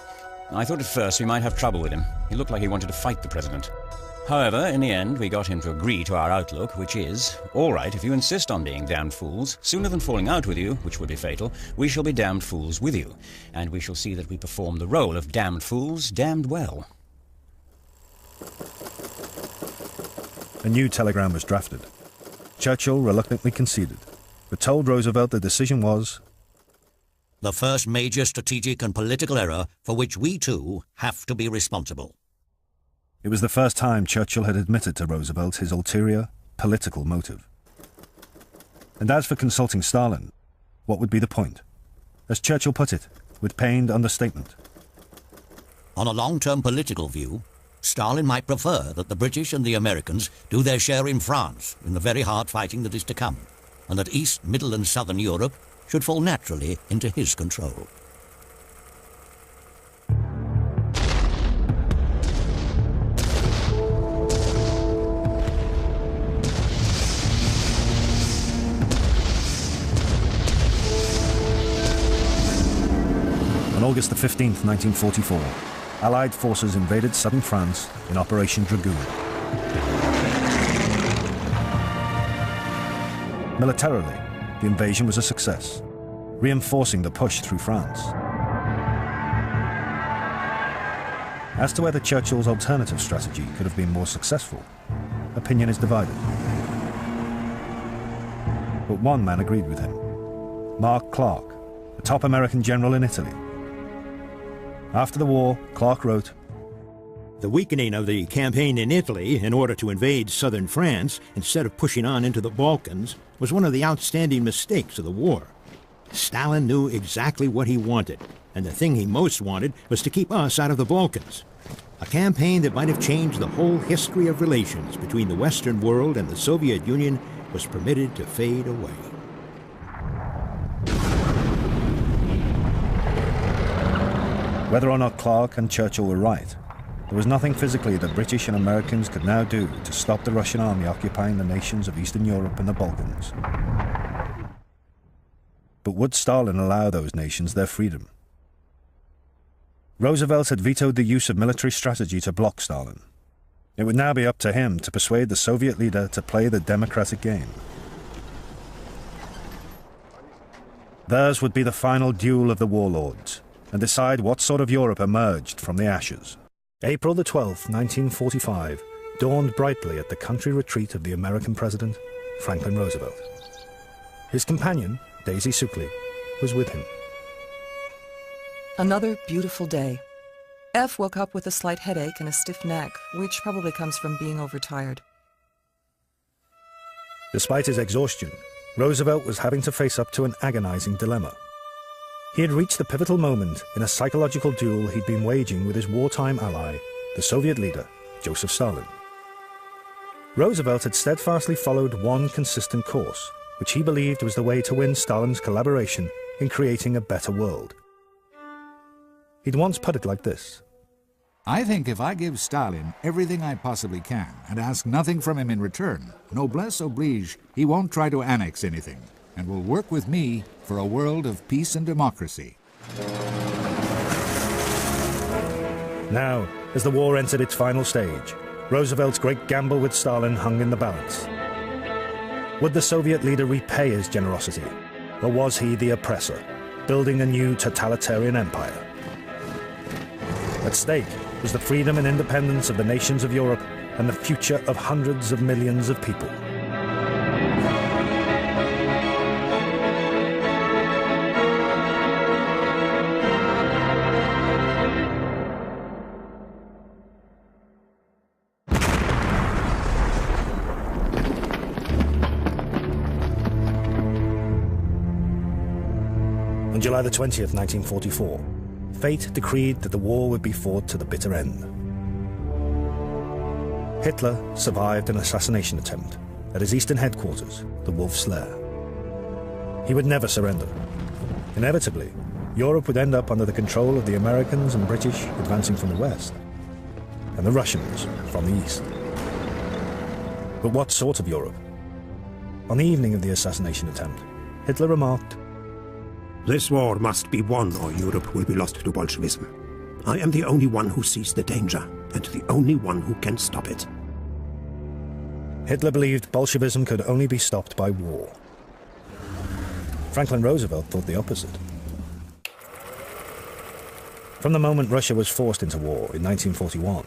I thought at first we might have trouble with him. He looked like he wanted to fight the president. However, in the end, we got him to agree to our outlook, which is, all right, if you insist on being damned fools, sooner than falling out with you, which would be fatal, we shall be damned fools with you, and we shall see that we perform the role of damned fools damned well. A new telegram was drafted. Churchill reluctantly conceded, but told Roosevelt the decision was The first major strategic and political error for which we too have to be responsible. It was the first time Churchill had admitted to Roosevelt his ulterior, political motive. And as for consulting Stalin, what would be the point? As Churchill put it, with pained understatement. On a long-term political view, Stalin might prefer that the British and the Americans do their share in France in the very hard fighting that is to come, and that East, Middle and Southern Europe should fall naturally into his control. On August the 15th, 1944, Allied forces invaded southern France in Operation Dragoon. Militarily, the invasion was a success, reinforcing the push through France. As to whether Churchill's alternative strategy could have been more successful, opinion is divided. But one man agreed with him, Mark Clark, the top American general in Italy. After the war, Clark wrote, "The weakening of the campaign in Italy in order to invade southern France instead of pushing on into the Balkans was one of the outstanding mistakes of the war. Stalin knew exactly what he wanted, and the thing he most wanted was to keep us out of the Balkans. A campaign that might have changed the whole history of relations between the Western world and the Soviet Union was permitted to fade away." Whether or not Clark and Churchill were right, there was nothing physically the British and Americans could now do to stop the Russian army occupying the nations of Eastern Europe and the Balkans. But would Stalin allow those nations their freedom? Roosevelt had vetoed the use of military strategy to block Stalin. It would now be up to him to persuade the Soviet leader to play the democratic game. Theirs would be the final duel of the warlords, and decide what sort of Europe emerged from the ashes. April the 12th, 1945, dawned brightly at the country retreat of the American president, Franklin Roosevelt. His companion, Daisy Suckley, was with him. Another beautiful day. F woke up with a slight headache and a stiff neck, which probably comes from being overtired. Despite his exhaustion, Roosevelt was having to face up to an agonizing dilemma. He had reached the pivotal moment in a psychological duel he'd been waging with his wartime ally, the Soviet leader, Joseph Stalin. Roosevelt had steadfastly followed one consistent course, which he believed was the way to win Stalin's collaboration in creating a better world. He'd once put it like this: "I think if I give Stalin everything I possibly can and ask nothing from him in return, noblesse oblige, he won't try to annex anything, and will work with me for a world of peace and democracy." Now, as the war entered its final stage, Roosevelt's great gamble with Stalin hung in the balance. Would the Soviet leader repay his generosity, or was he the oppressor, building a new totalitarian empire? At stake was the freedom and independence of the nations of Europe and the future of hundreds of millions of people. On July the 20th, 1944, fate decreed that the war would be fought to the bitter end. Hitler survived an assassination attempt at his eastern headquarters, the Wolf's Lair. He would never surrender. Inevitably, Europe would end up under the control of the Americans and British advancing from the west, and the Russians from the east. But what sort of Europe? On the evening of the assassination attempt, Hitler remarked, "This war must be won or Europe will be lost to Bolshevism. I am the only one who sees the danger and the only one who can stop it." Hitler believed Bolshevism could only be stopped by war. Franklin Roosevelt thought the opposite. From the moment Russia was forced into war in 1941,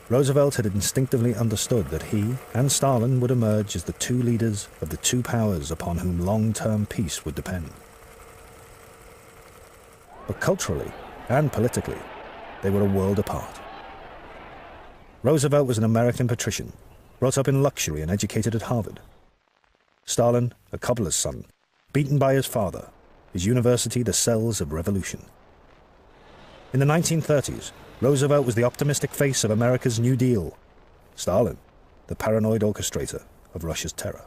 Roosevelt had instinctively understood that he and Stalin would emerge as the two leaders, of the two powers upon whom long-term peace would depend. but culturally and politically, they were a world apart. Roosevelt was an American patrician, brought up in luxury and educated at Harvard. Stalin, a cobbler's son, beaten by his father, his university the cells of revolution. In the 1930s, Roosevelt was the optimistic face of America's New Deal. Stalin, the paranoid orchestrator of Russia's terror.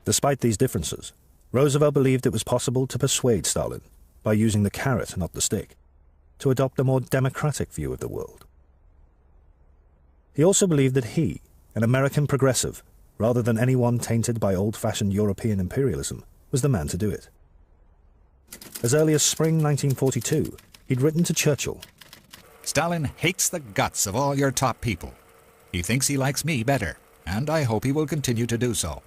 Despite these differences, Roosevelt believed it was possible to persuade Stalin, by using the carrot, not the stick, to adopt a more democratic view of the world. He also believed that he, an American progressive, rather than anyone tainted by old-fashioned European imperialism, was the man to do it. As early as spring 1942, he'd written to Churchill, Stalin hates the guts of all your top people. He thinks he likes me better, and I hope he will continue to do so.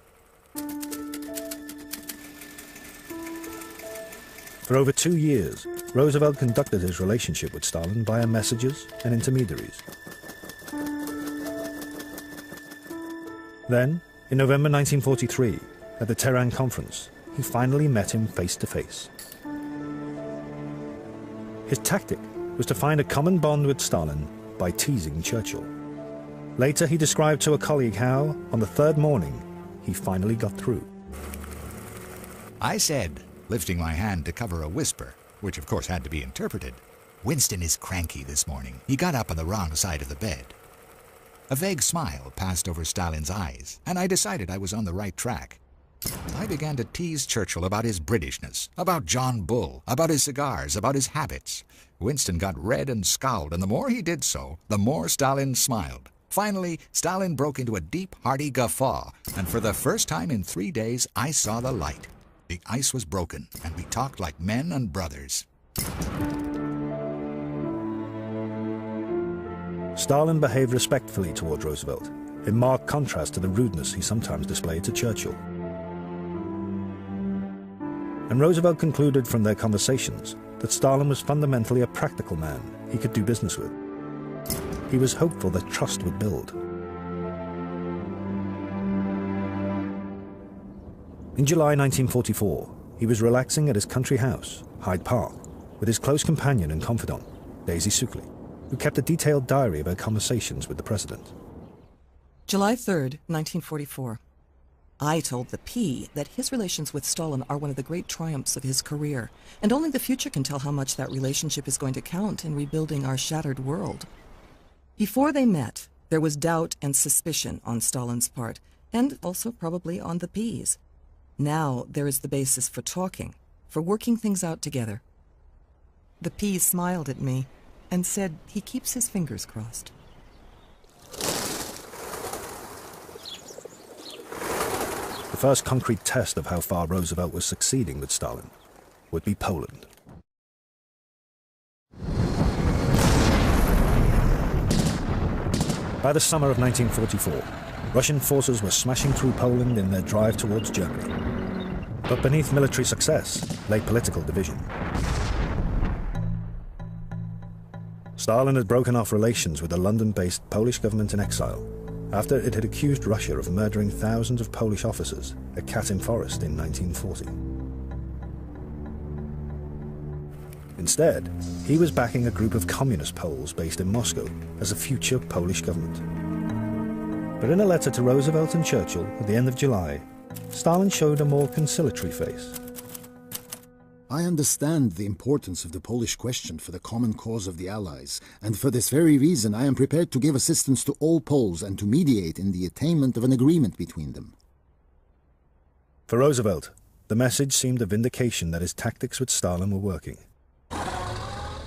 For over 2 years, Roosevelt conducted his relationship with Stalin via messages and intermediaries. Then, in November 1943, at the Tehran Conference, he finally met him face to face. His tactic was to find a common bond with Stalin by teasing Churchill. Later, he described to a colleague how, on the third morning, he finally got through. I said, lifting my hand to cover a whisper, which of course had to be interpreted, Winston is cranky this morning. He got up on the wrong side of the bed. A vague smile passed over Stalin's eyes, and I decided I was on the right track. I began to tease Churchill about his Britishness, about John Bull, about his cigars, about his habits. Winston got red and scowled, and the more he did so, the more Stalin smiled. Finally, Stalin broke into a deep, hearty guffaw, and for the first time in 3 days, I saw the light. The ice was broken, and we talked like men and brothers. Stalin behaved respectfully toward Roosevelt, in marked contrast to the rudeness he sometimes displayed to Churchill. And Roosevelt concluded from their conversations that Stalin was fundamentally a practical man he could do business with. He was hopeful that trust would build. In July 1944, he was relaxing at his country house, Hyde Park, with his close companion and confidant, Daisy Suckley, who kept a detailed diary of her conversations with the president. July 3rd, 1944. I told the P that his relations with Stalin are one of the great triumphs of his career, and only the future can tell how much that relationship is going to count in rebuilding our shattered world. Before they met, there was doubt and suspicion on Stalin's part, and also probably on the P's. Now there is the basis for talking, for working things out together. The P smiled at me and said he keeps his fingers crossed. The first concrete test of how far Roosevelt was succeeding with Stalin would be Poland. By the summer of 1944, Russian forces were smashing through Poland in their drive towards Germany. But beneath military success lay political division. Stalin had broken off relations with the London-based Polish government in exile after it had accused Russia of murdering thousands of Polish officers at Katyn Forest in 1940. Instead, he was backing a group of communist Poles based in Moscow as a future Polish government. But in a letter to Roosevelt and Churchill at the end of July, Stalin showed a more conciliatory face. I understand the importance of the Polish question for the common cause of the Allies, and for this very reason I am prepared to give assistance to all Poles and to mediate in the attainment of an agreement between them. For Roosevelt, the message seemed a vindication that his tactics with Stalin were working.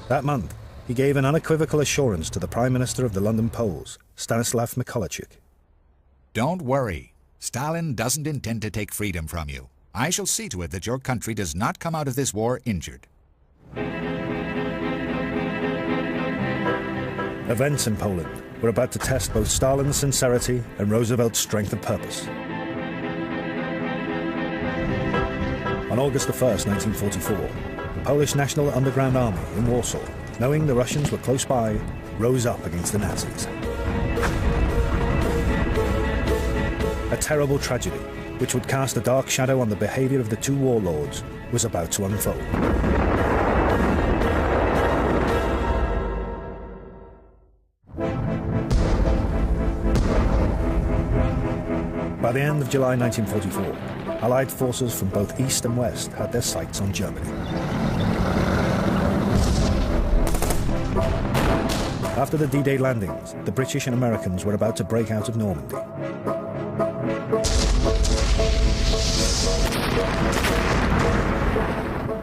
That month, he gave an unequivocal assurance to the Prime Minister of the London Poles, Stanislaw Mikołajczyk. Don't worry. Stalin doesn't intend to take freedom from you. I shall see to it that your country does not come out of this war injured. Events in Poland were about to test both Stalin's sincerity and Roosevelt's strength of purpose. On August 1st, 1944, the Polish National Underground Army in Warsaw, knowing the Russians were close by, rose up against the Nazis. A terrible tragedy which would cast a dark shadow on the behavior of the two warlords, was about to unfold. By the end of July 1944, Allied forces from both east and west had their sights on Germany. After the D-Day landings, the British and Americans were about to break out of Normandy.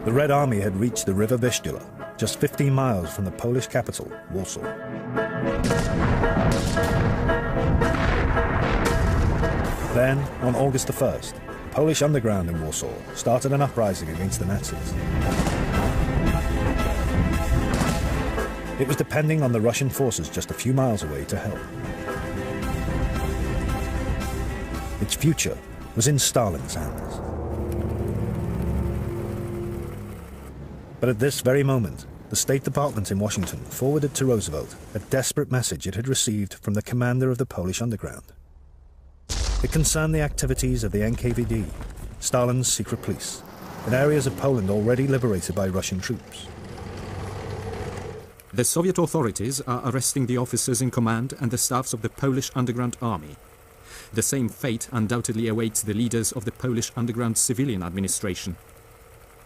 The Red Army had reached the River Vistula, just 15 miles from the Polish capital, Warsaw. Then, on August the 1st, the Polish underground in Warsaw started an uprising against the Nazis. It was depending on the Russian forces just a few miles away to help. Its future was in Stalin's hands. But at this very moment, the State Department in Washington forwarded to Roosevelt a desperate message it had received from the commander of the Polish underground. It concerned the activities of the NKVD, Stalin's secret police, in areas of Poland already liberated by Russian troops. The Soviet authorities are arresting the officers in command and the staffs of the Polish underground army. The same fate undoubtedly awaits the leaders of the Polish underground civilian administration.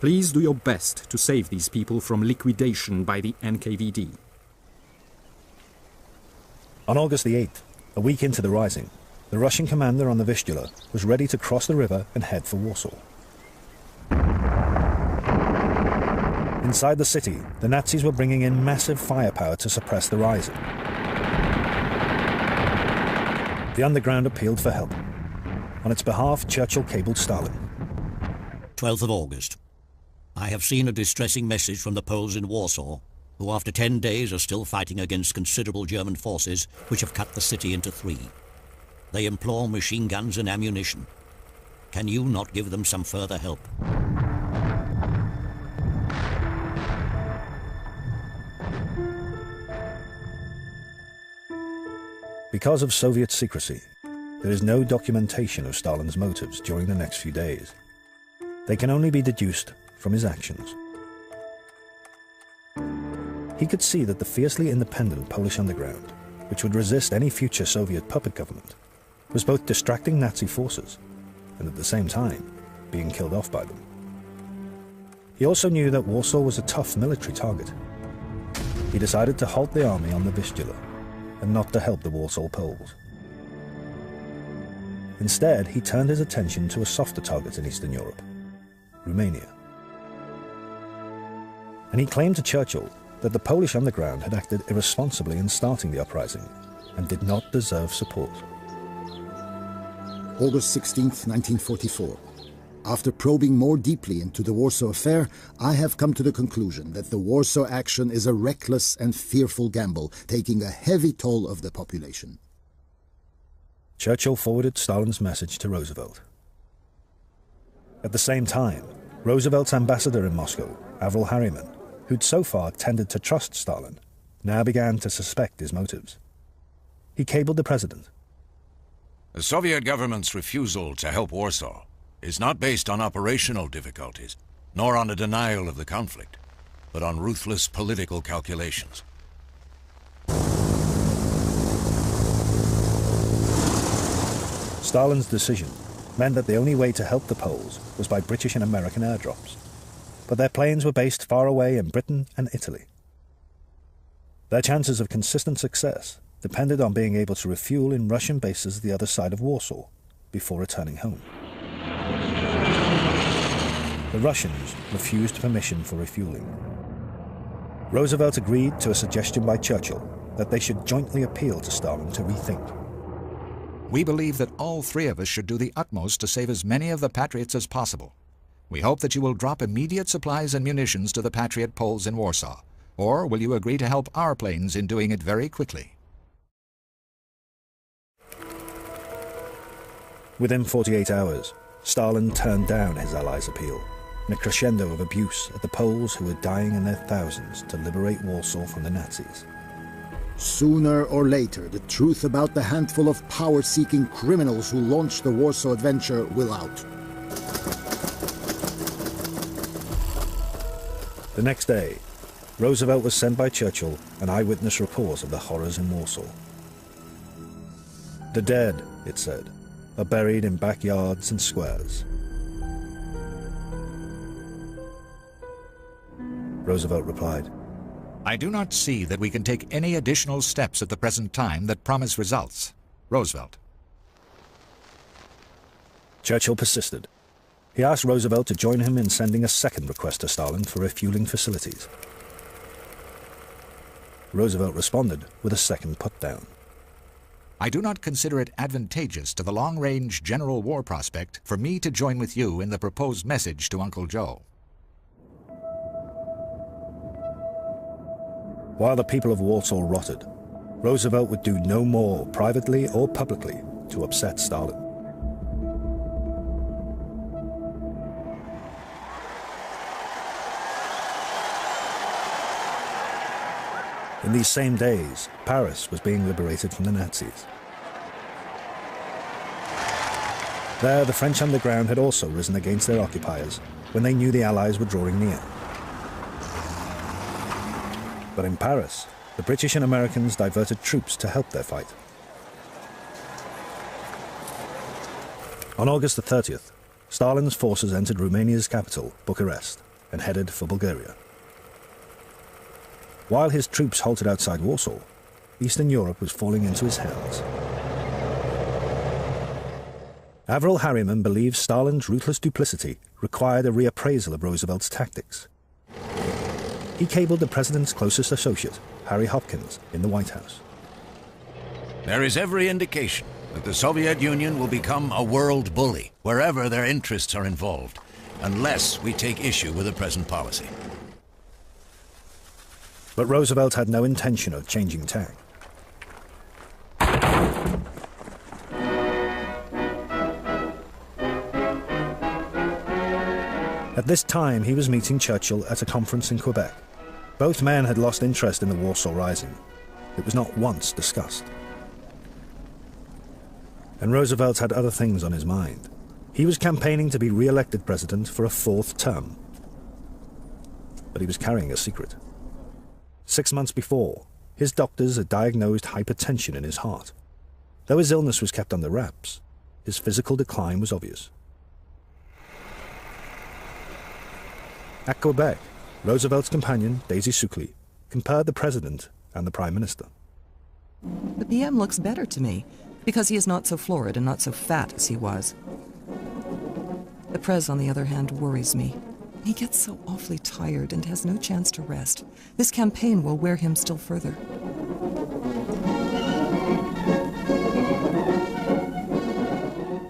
Please do your best to save these people from liquidation by the NKVD. On August the 8th, a week into the rising, the Russian commander on the Vistula was ready to cross the river and head for Warsaw. Inside the city, the Nazis were bringing in massive firepower to suppress the rising. The underground appealed for help. On its behalf, Churchill cabled Stalin. 12th of August. I have seen a distressing message from the Poles in Warsaw, who after 10 days are still fighting against considerable German forces which have cut the city into 3. They implore machine guns and ammunition. Can you not give them some further help? Because of Soviet secrecy, there is no documentation of Stalin's motives during the next few days. They can only be deduced from his actions. He could see that the fiercely independent Polish underground, which would resist any future Soviet puppet government, was both distracting Nazi forces and at the same time being killed off by them. He also knew that Warsaw was a tough military target. He decided to halt the army on the Vistula and not to help the Warsaw Poles. Instead, he turned his attention to a softer target in Eastern Europe, Romania. And he claimed to Churchill that the Polish underground had acted irresponsibly in starting the uprising and did not deserve support. August 16th, 1944. After probing more deeply into the Warsaw affair, I have come to the conclusion that the Warsaw action is a reckless and fearful gamble, taking a heavy toll of the population. Churchill forwarded Stalin's message to Roosevelt. At the same time, Roosevelt's ambassador in Moscow, Avril Harriman, who'd so far tended to trust Stalin, now began to suspect his motives. He cabled the president. The Soviet government's refusal to help Warsaw is not based on operational difficulties, nor on a denial of the conflict, but on ruthless political calculations. Stalin's decision meant that the only way to help the Poles was by British and American airdrops, but their planes were based far away in Britain and Italy. Their chances of consistent success depended on being able to refuel in Russian bases the other side of Warsaw before returning home. The Russians refused permission for refueling. Roosevelt agreed to a suggestion by Churchill that they should jointly appeal to Stalin to rethink. We believe that all 3 of us should do the utmost to save as many of the Patriots as possible. We hope that you will drop immediate supplies and munitions to the Patriot Poles in Warsaw, or will you agree to help our planes in doing it very quickly? Within 48 hours, Stalin turned down his allies' appeal, in a crescendo of abuse at the Poles who were dying in their thousands to liberate Warsaw from the Nazis. Sooner or later, the truth about the handful of power-seeking criminals who launched the Warsaw adventure will out. The next day, Roosevelt was sent by Churchill an eyewitness report of the horrors in Warsaw. The dead, it said, are buried in backyards and squares. Roosevelt replied, I do not see that we can take any additional steps at the present time that promise results. Roosevelt. Churchill persisted. He asked Roosevelt to join him in sending a second request to Stalin for refueling facilities. Roosevelt responded with a second put-down. I do not consider it advantageous to the long-range general war prospect for me to join with you in the proposed message to Uncle Joe. While the people of Warsaw rotted, Roosevelt would do no more, privately or publicly, to upset Stalin. In these same days, Paris was being liberated from the Nazis. There, the French underground had also risen against their occupiers when they knew the Allies were drawing near. But in Paris, the British and Americans diverted troops to help their fight. On August the 30th, Stalin's forces entered Romania's capital, Bucharest, and headed for Bulgaria. While his troops halted outside Warsaw, Eastern Europe was falling into his hands. Averell Harriman believes Stalin's ruthless duplicity required a reappraisal of Roosevelt's tactics. He cabled the president's closest associate, Harry Hopkins, in the White House. There is every indication that the Soviet Union will become a world bully wherever their interests are involved, unless we take issue with the present policy. But Roosevelt had no intention of changing tack. At this time, he was meeting Churchill at a conference in Quebec. Both men had lost interest in the Warsaw Rising. It was not once discussed. And Roosevelt had other things on his mind. He was campaigning to be re-elected president for a fourth term. But he was carrying a secret. 6 months before, his doctors had diagnosed hypertension in his heart. Though his illness was kept under wraps, his physical decline was obvious. At Quebec, Roosevelt's companion, Daisy Suckley, compared the president and the prime minister. The PM looks better to me, because he is not so florid and not so fat as he was. The Prez, on the other hand, worries me. He gets so awfully tired and has no chance to rest. This campaign will wear him still further.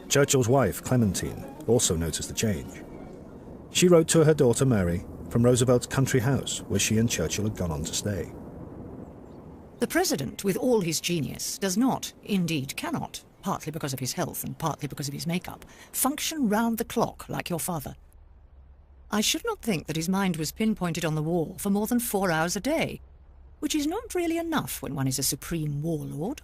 Churchill's wife, Clementine, also noticed the change. She wrote to her daughter Mary from Roosevelt's country house, where she and Churchill had gone on to stay. The president, with all his genius, does not, indeed cannot, partly because of his health and partly because of his makeup, function round the clock like your father. I should not think that his mind was pinpointed on the war for more than 4 hours a day, which is not really enough when one is a supreme warlord.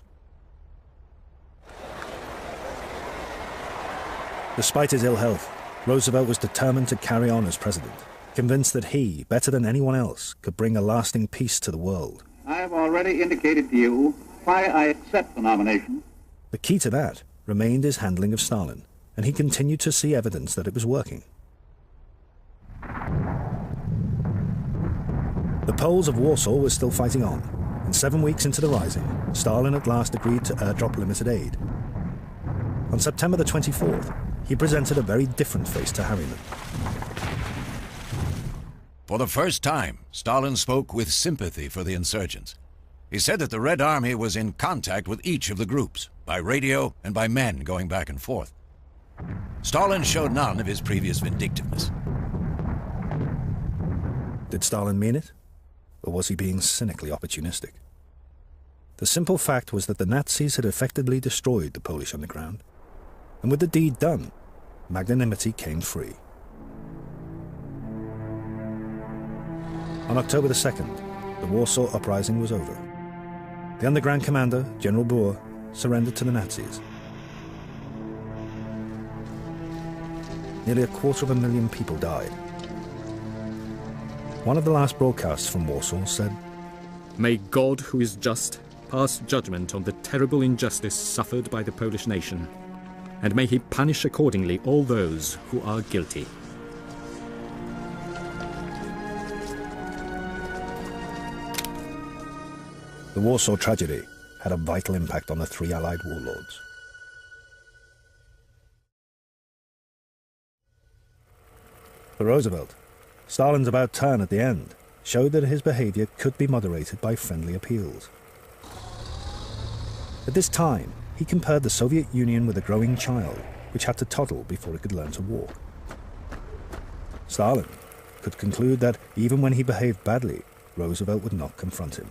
Despite his ill health, Roosevelt was determined to carry on as president, convinced that he, better than anyone else, could bring a lasting peace to the world. I have already indicated to you why I accept the nomination. The key to that remained his handling of Stalin, and he continued to see evidence that it was working. The Poles of Warsaw were still fighting on, and 7 weeks into the Rising, Stalin at last agreed to airdrop limited aid. On September the 24th, he presented a very different face to Harriman. For the first time, Stalin spoke with sympathy for the insurgents. He said that the Red Army was in contact with each of the groups, by radio and by men going back and forth. Stalin showed none of his previous vindictiveness. Did Stalin mean it? Or was he being cynically opportunistic? The simple fact was that the Nazis had effectively destroyed the Polish underground. And with the deed done, magnanimity came free. On October the 2nd, the Warsaw Uprising was over. The underground commander, General Boer, surrendered to the Nazis. Nearly 250,000 people died. One of the last broadcasts from Warsaw said, "May God, who is just, pass judgment on the terrible injustice suffered by the Polish nation, and may he punish accordingly all those who are guilty." The Warsaw tragedy had a vital impact on the three Allied warlords. For Roosevelt, Stalin's about turn at the end showed that his behavior could be moderated by friendly appeals. At this time, he compared the Soviet Union with a growing child which had to toddle before it could learn to walk. Stalin could conclude that even when he behaved badly, Roosevelt would not confront him.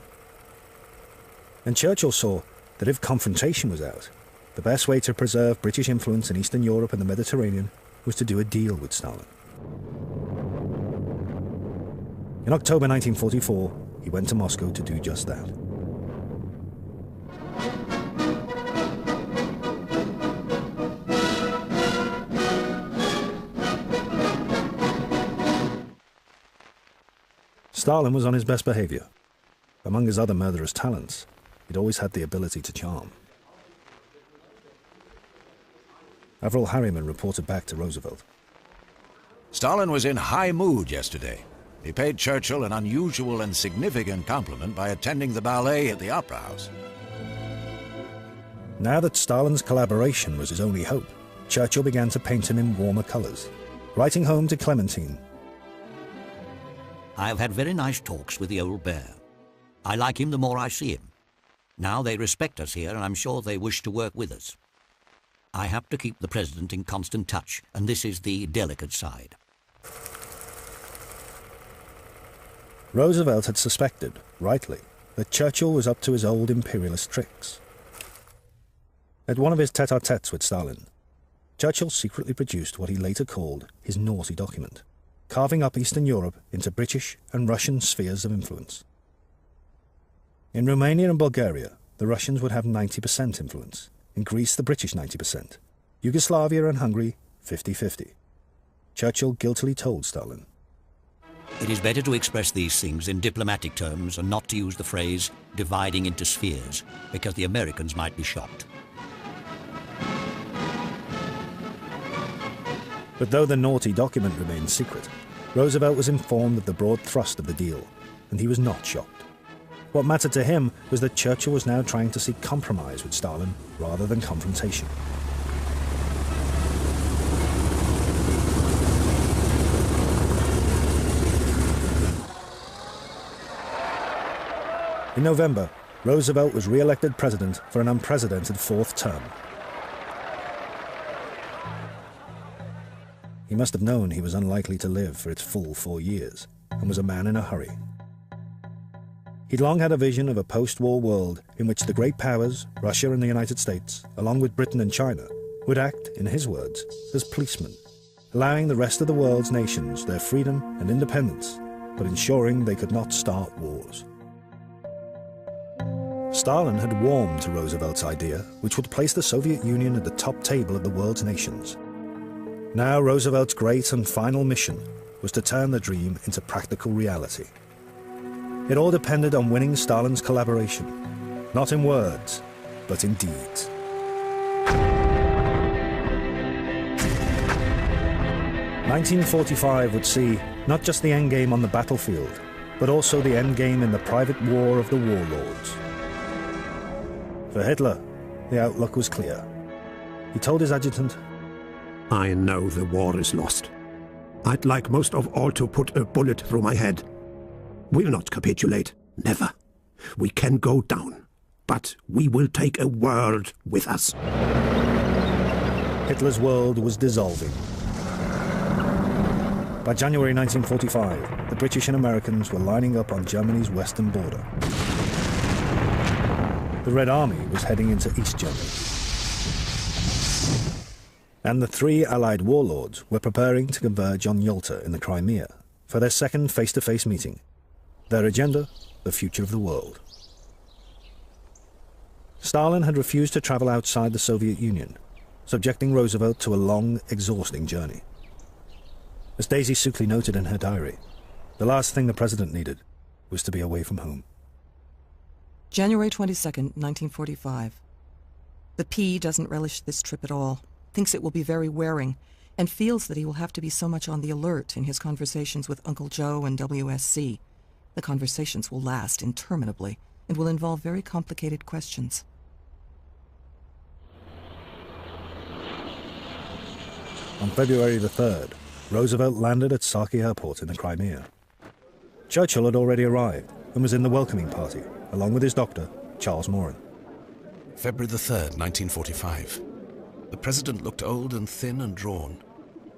And Churchill saw that if confrontation was out, the best way to preserve British influence in Eastern Europe and the Mediterranean was to do a deal with Stalin. In October 1944, he went to Moscow to do just that. Stalin was on his best behavior. Among his other murderous talents, he'd always had the ability to charm. Avril Harriman reported back to Roosevelt. Stalin was in high mood yesterday. He paid Churchill an unusual and significant compliment by attending the ballet at the Opera House. Now that Stalin's collaboration was his only hope, Churchill began to paint him in warmer colours, writing home to Clementine. I have had very nice talks with the old bear. I like him the more I see him. Now they respect us here, and I'm sure they wish to work with us. I have to keep the President in constant touch, and this is the delicate side. Roosevelt had suspected, rightly, that Churchill was up to his old imperialist tricks. At one of his tete-a-tetes with Stalin, Churchill secretly produced what he later called his naughty document, carving up Eastern Europe into British and Russian spheres of influence. In Romania and Bulgaria, the Russians would have 90% influence. In Greece, the British 90%. Yugoslavia and Hungary, 50-50. Churchill guiltily told Stalin, It is better to express these things in diplomatic terms and not to use the phrase dividing into spheres, because the Americans might be shocked. But though the naughty document remained secret, Roosevelt was informed of the broad thrust of the deal, and he was not shocked. What mattered to him was that Churchill was now trying to seek compromise with Stalin rather than confrontation. In November, Roosevelt was re-elected president for an unprecedented fourth term. He must have known he was unlikely to live for its full 4 years, and was a man in a hurry. He'd long had a vision of a post-war world in which the great powers, Russia and the United States, along with Britain and China, would act, in his words, as policemen, allowing the rest of the world's nations their freedom and independence, but ensuring they could not start wars. Stalin had warmed to Roosevelt's idea, which would place the Soviet Union at the top table of the world's nations. Now Roosevelt's great and final mission was to turn the dream into practical reality. It all depended on winning Stalin's collaboration, not in words, but in deeds. "1945 would see not just the endgame on the battlefield, but also the endgame in the private war of the warlords. For Hitler, the outlook was clear. He told his adjutant, I know the war is lost. I'd like most of all to put a bullet through my head. We'll not capitulate, never. We can go down, but we will take a world with us. Hitler's world was dissolving. By January 1945, the British and Americans were lining up on Germany's western border. The Red Army was heading into East Germany. And the three Allied warlords were preparing to converge on Yalta in the Crimea for their second face-to-face meeting. Their agenda, the future of the world. Stalin had refused to travel outside the Soviet Union, subjecting Roosevelt to a long, exhausting journey. As Daisy Suckley noted in her diary, the last thing the president needed was to be away from home. January 22nd, 1945. The P doesn't relish this trip at all, thinks it will be very wearing, and feels that he will have to be so much on the alert in his conversations with Uncle Joe and WSC. The conversations will last interminably and will involve very complicated questions. On February the 3rd, Roosevelt landed at Saki Airport in the Crimea. Churchill had already arrived and was in the welcoming party, along with his doctor, Charles Moran. February the 3rd, 1945. The president looked old and thin and drawn.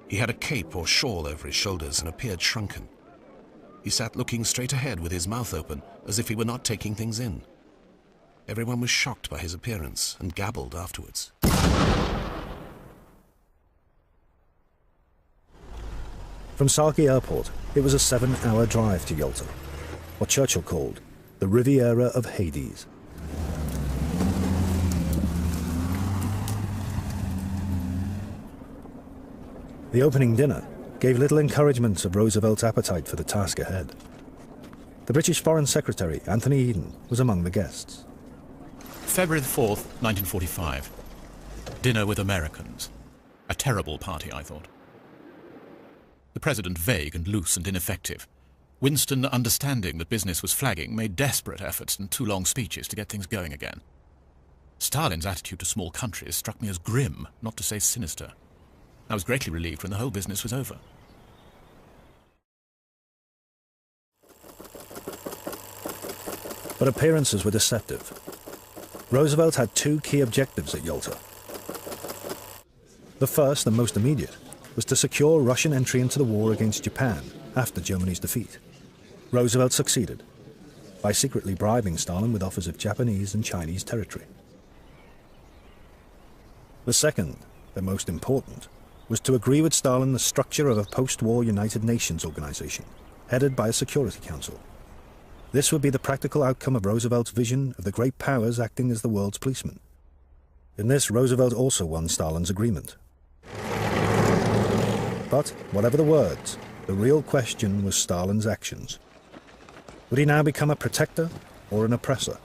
He had a cape or shawl over his shoulders and appeared shrunken. He sat looking straight ahead with his mouth open, as if he were not taking things in. Everyone was shocked by his appearance and gabbled afterwards. From Saki Airport, it was a 7-hour drive to Yalta, what Churchill called the Riviera of Hades. The opening dinner gave little encouragement of Roosevelt's appetite for the task ahead. The British Foreign Secretary, Anthony Eden, was among the guests. February the 4th, 1945. Dinner with Americans. A terrible party, I thought. The president vague and loose and ineffective. Winston, understanding that business was flagging, made desperate efforts and 2 long speeches to get things going again. Stalin's attitude to small countries struck me as grim, not to say sinister. I was greatly relieved when the whole business was over. But appearances were deceptive. Roosevelt had 2 key objectives at Yalta. The first and most immediate was to secure Russian entry into the war against Japan after Germany's defeat. Roosevelt succeeded by secretly bribing Stalin with offers of Japanese and Chinese territory. The second, and most important, was to agree with Stalin the structure of a post-war United Nations organization, headed by a Security Council. This would be the practical outcome of Roosevelt's vision of the great powers acting as the world's policemen. In this, Roosevelt also won Stalin's agreement. But, whatever the words, the real question was Stalin's actions. Would he now become a protector or an oppressor?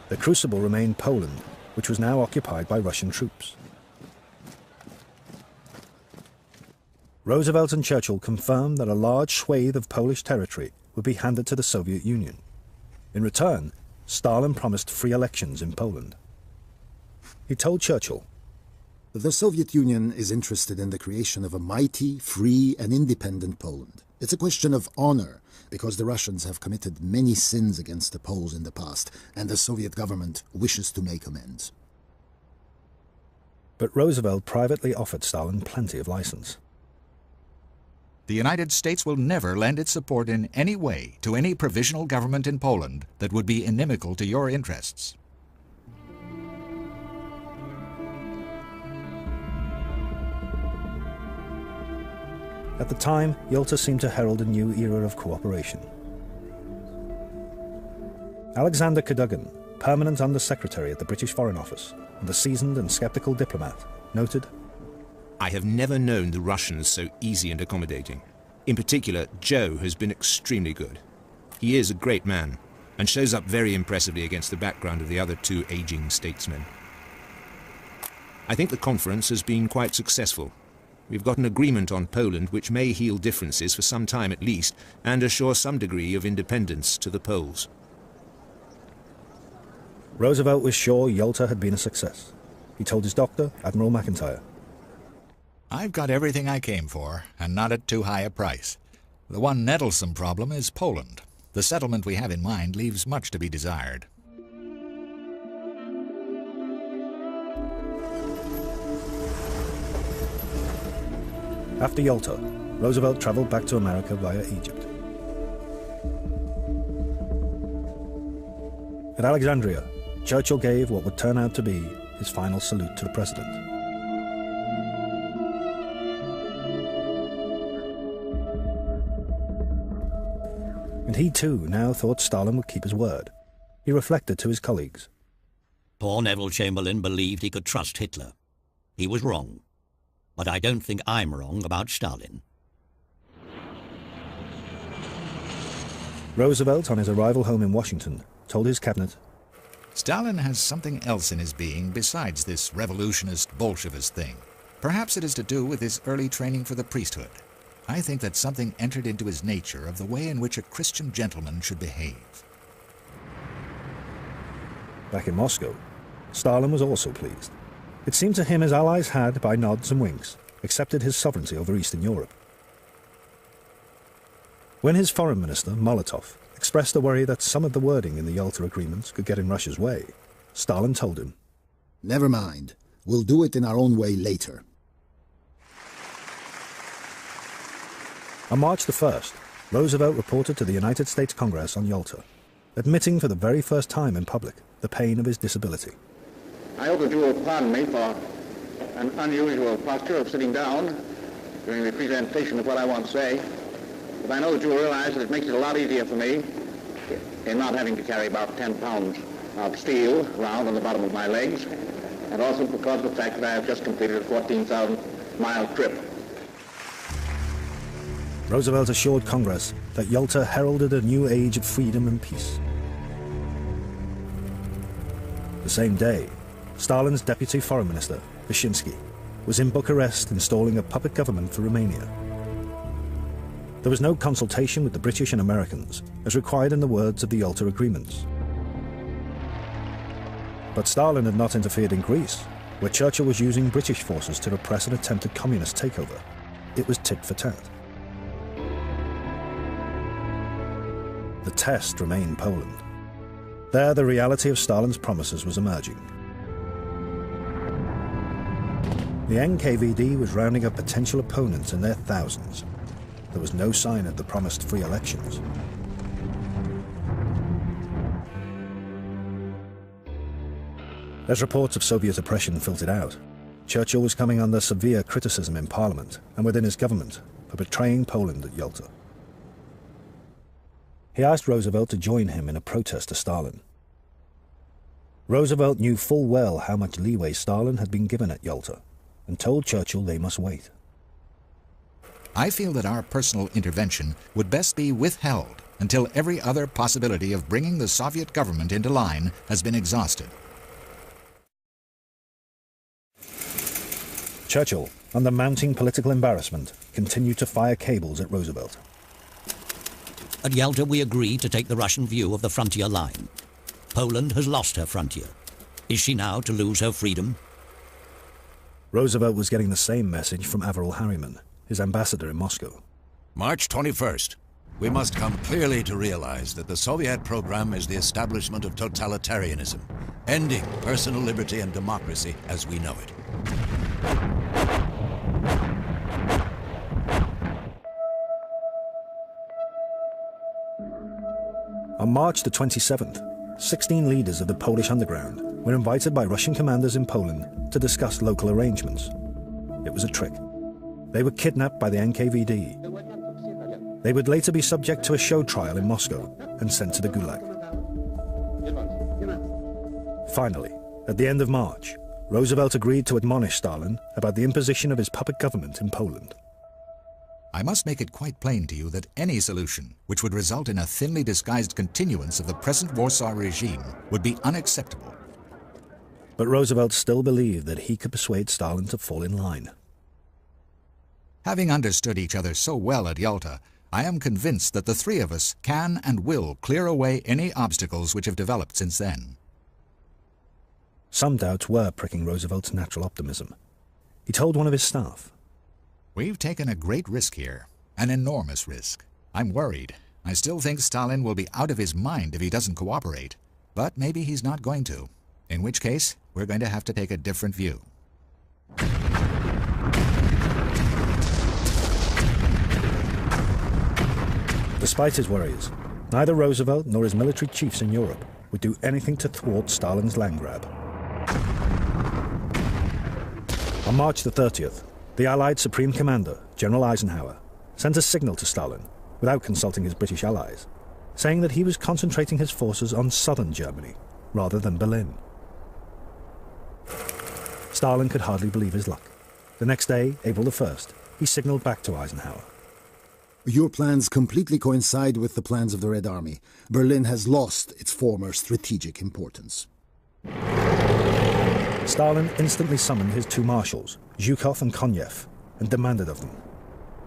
The crucible remained Poland, which was now occupied by Russian troops. Roosevelt and Churchill confirmed that a large swathe of Polish territory would be handed to the Soviet Union. In return, Stalin promised free elections in Poland. He told Churchill, "The Soviet Union is interested in the creation of a mighty, free and independent Poland. It's a question of honor, because the Russians have committed many sins against the Poles in the past, and the Soviet government wishes to make amends." But Roosevelt privately offered Stalin plenty of license. The United States will never lend its support in any way to any provisional government in Poland that would be inimical to your interests. At the time, Yalta seemed to herald a new era of cooperation. Alexander Cadogan, permanent Under-Secretary at the British Foreign Office, and a seasoned and skeptical diplomat, noted, "I have never known the Russians so easy and accommodating. In particular, Joe has been extremely good. He is a great man, and shows up very impressively against the background of the other 2 aging statesmen. I think the conference has been quite successful. We've got an agreement on Poland which may heal differences for some time at least, and assure some degree of independence to the Poles." Roosevelt was sure Yalta had been a success. He told his doctor, Admiral McIntyre, "I've got everything I came for, and not at too high a price. The one nettlesome problem is Poland. The settlement we have in mind leaves much to be desired." After Yalta, Roosevelt traveled back to America via Egypt. At Alexandria, Churchill gave what would turn out to be his final salute to the president. And he too now thought Stalin would keep his word. He reflected to his colleagues, Poor Neville Chamberlain believed he could trust Hitler. He was wrong. But I don't think I'm wrong about Stalin. Roosevelt, on his arrival home in Washington, told his cabinet, Stalin has something else in his being besides this revolutionist Bolshevist thing. Perhaps it is to do with his early training for the priesthood. I think that something entered into his nature of the way in which a Christian gentleman should behave. Back in Moscow, Stalin was also pleased. It seemed to him his allies had, by nods and winks, accepted his sovereignty over Eastern Europe. When his foreign minister, Molotov, expressed a worry that some of the wording in the Yalta agreements could get in Russia's way, Stalin told him, "Never mind. We'll do it in our own way later." On March the 1st, Roosevelt reported to the United States Congress on Yalta, admitting for the very first time in public the pain of his disability. I hope that you will pardon me for an unusual posture of sitting down during the presentation of what I want to say, but I know that you will realize that it makes it a lot easier for me in not having to carry about 10 pounds of steel around on the bottom of my legs, and also because of the fact that I have just completed a 14,000-mile trip. Roosevelt assured Congress that Yalta heralded a new age of freedom and peace. The same day, Stalin's deputy foreign minister, Vyshinsky, was in Bucharest installing a puppet government for Romania. There was no consultation with the British and Americans, as required in the words of the Yalta agreements. But Stalin had not interfered in Greece, where Churchill was using British forces to repress an attempted communist takeover. It was tit for tat. The test remained Poland. There, the reality of Stalin's promises was emerging. The NKVD was rounding up potential opponents in their thousands. There was no sign of the promised free elections. As reports of Soviet oppression filtered out, Churchill was coming under severe criticism in Parliament and within his government for betraying Poland at Yalta. He asked Roosevelt to join him in a protest to Stalin. Roosevelt knew full well how much leeway Stalin had been given at Yalta, and told Churchill they must wait. I feel that our personal intervention would best be withheld until every other possibility of bringing the Soviet government into line has been exhausted. Churchill, under mounting political embarrassment, continued to fire cables at Roosevelt. At Yalta, we agreed to take the Russian view of the frontier line. Poland has lost her frontier. Is she now to lose her freedom? Roosevelt was getting the same message from Averell Harriman, his ambassador in Moscow. March 21st. We must come clearly to realize that the Soviet program is the establishment of totalitarianism, ending personal liberty and democracy as we know it. On March the 27th, 16 leaders of the Polish underground were invited by Russian commanders in Poland to discuss local arrangements. It was a trick. They were kidnapped by the NKVD. They would later be subject to a show trial in Moscow and sent to the Gulag. Finally, at the end of March, Roosevelt agreed to admonish Stalin about the imposition of his puppet government in Poland. I must make it quite plain to you that any solution which would result in a thinly disguised continuance of the present Warsaw regime would be unacceptable. But Roosevelt still believed that he could persuade Stalin to fall in line. Having understood each other so well at Yalta, I am convinced that the three of us can and will clear away any obstacles which have developed since then. Some doubts were pricking Roosevelt's natural optimism. He told one of his staff, "We've taken a great risk here, an enormous risk. I'm worried. I still think Stalin will be out of his mind if he doesn't cooperate. But maybe he's not going to, in which case we're going to have to take a different view." Despite his worries, neither Roosevelt nor his military chiefs in Europe would do anything to thwart Stalin's land grab. On March the 30th, the Allied Supreme Commander, General Eisenhower, sent a signal to Stalin, without consulting his British allies, saying that he was concentrating his forces on southern Germany, rather than Berlin. Stalin could hardly believe his luck. The next day, April the 1st, he signaled back to Eisenhower. Your plans completely coincide with the plans of the Red Army. Berlin has lost its former strategic importance. Stalin instantly summoned his two marshals, Zhukov and Konyev, and demanded of them.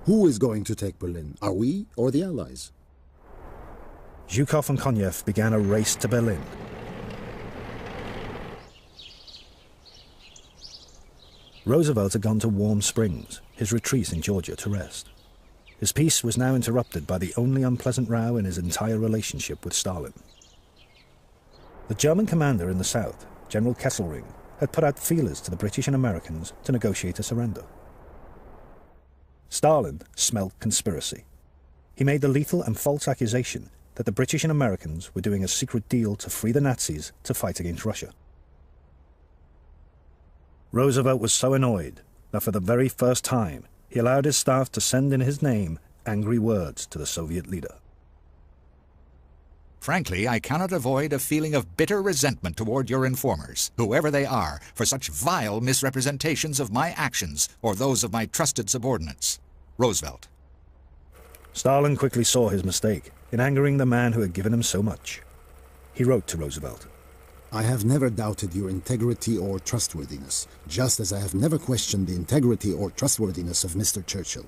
Who is going to take Berlin? Are we or the Allies? Zhukov and Konyev began a race to Berlin. Roosevelt had gone to Warm Springs, his retreat in Georgia, to rest. His peace was now interrupted by the only unpleasant row in his entire relationship with Stalin. The German commander in the south, General Kesselring, had put out feelers to the British and Americans to negotiate a surrender. Stalin smelled conspiracy. He made the lethal and false accusation that the British and Americans were doing a secret deal to free the Nazis to fight against Russia. Roosevelt was so annoyed that for the very first time he allowed his staff to send in his name angry words to the Soviet leader. Frankly, I cannot avoid a feeling of bitter resentment toward your informers, whoever they are, for such vile misrepresentations of my actions or those of my trusted subordinates. Roosevelt. Stalin quickly saw his mistake in angering the man who had given him so much. He wrote to Roosevelt, I have never doubted your integrity or trustworthiness, just as I have never questioned the integrity or trustworthiness of Mr. Churchill.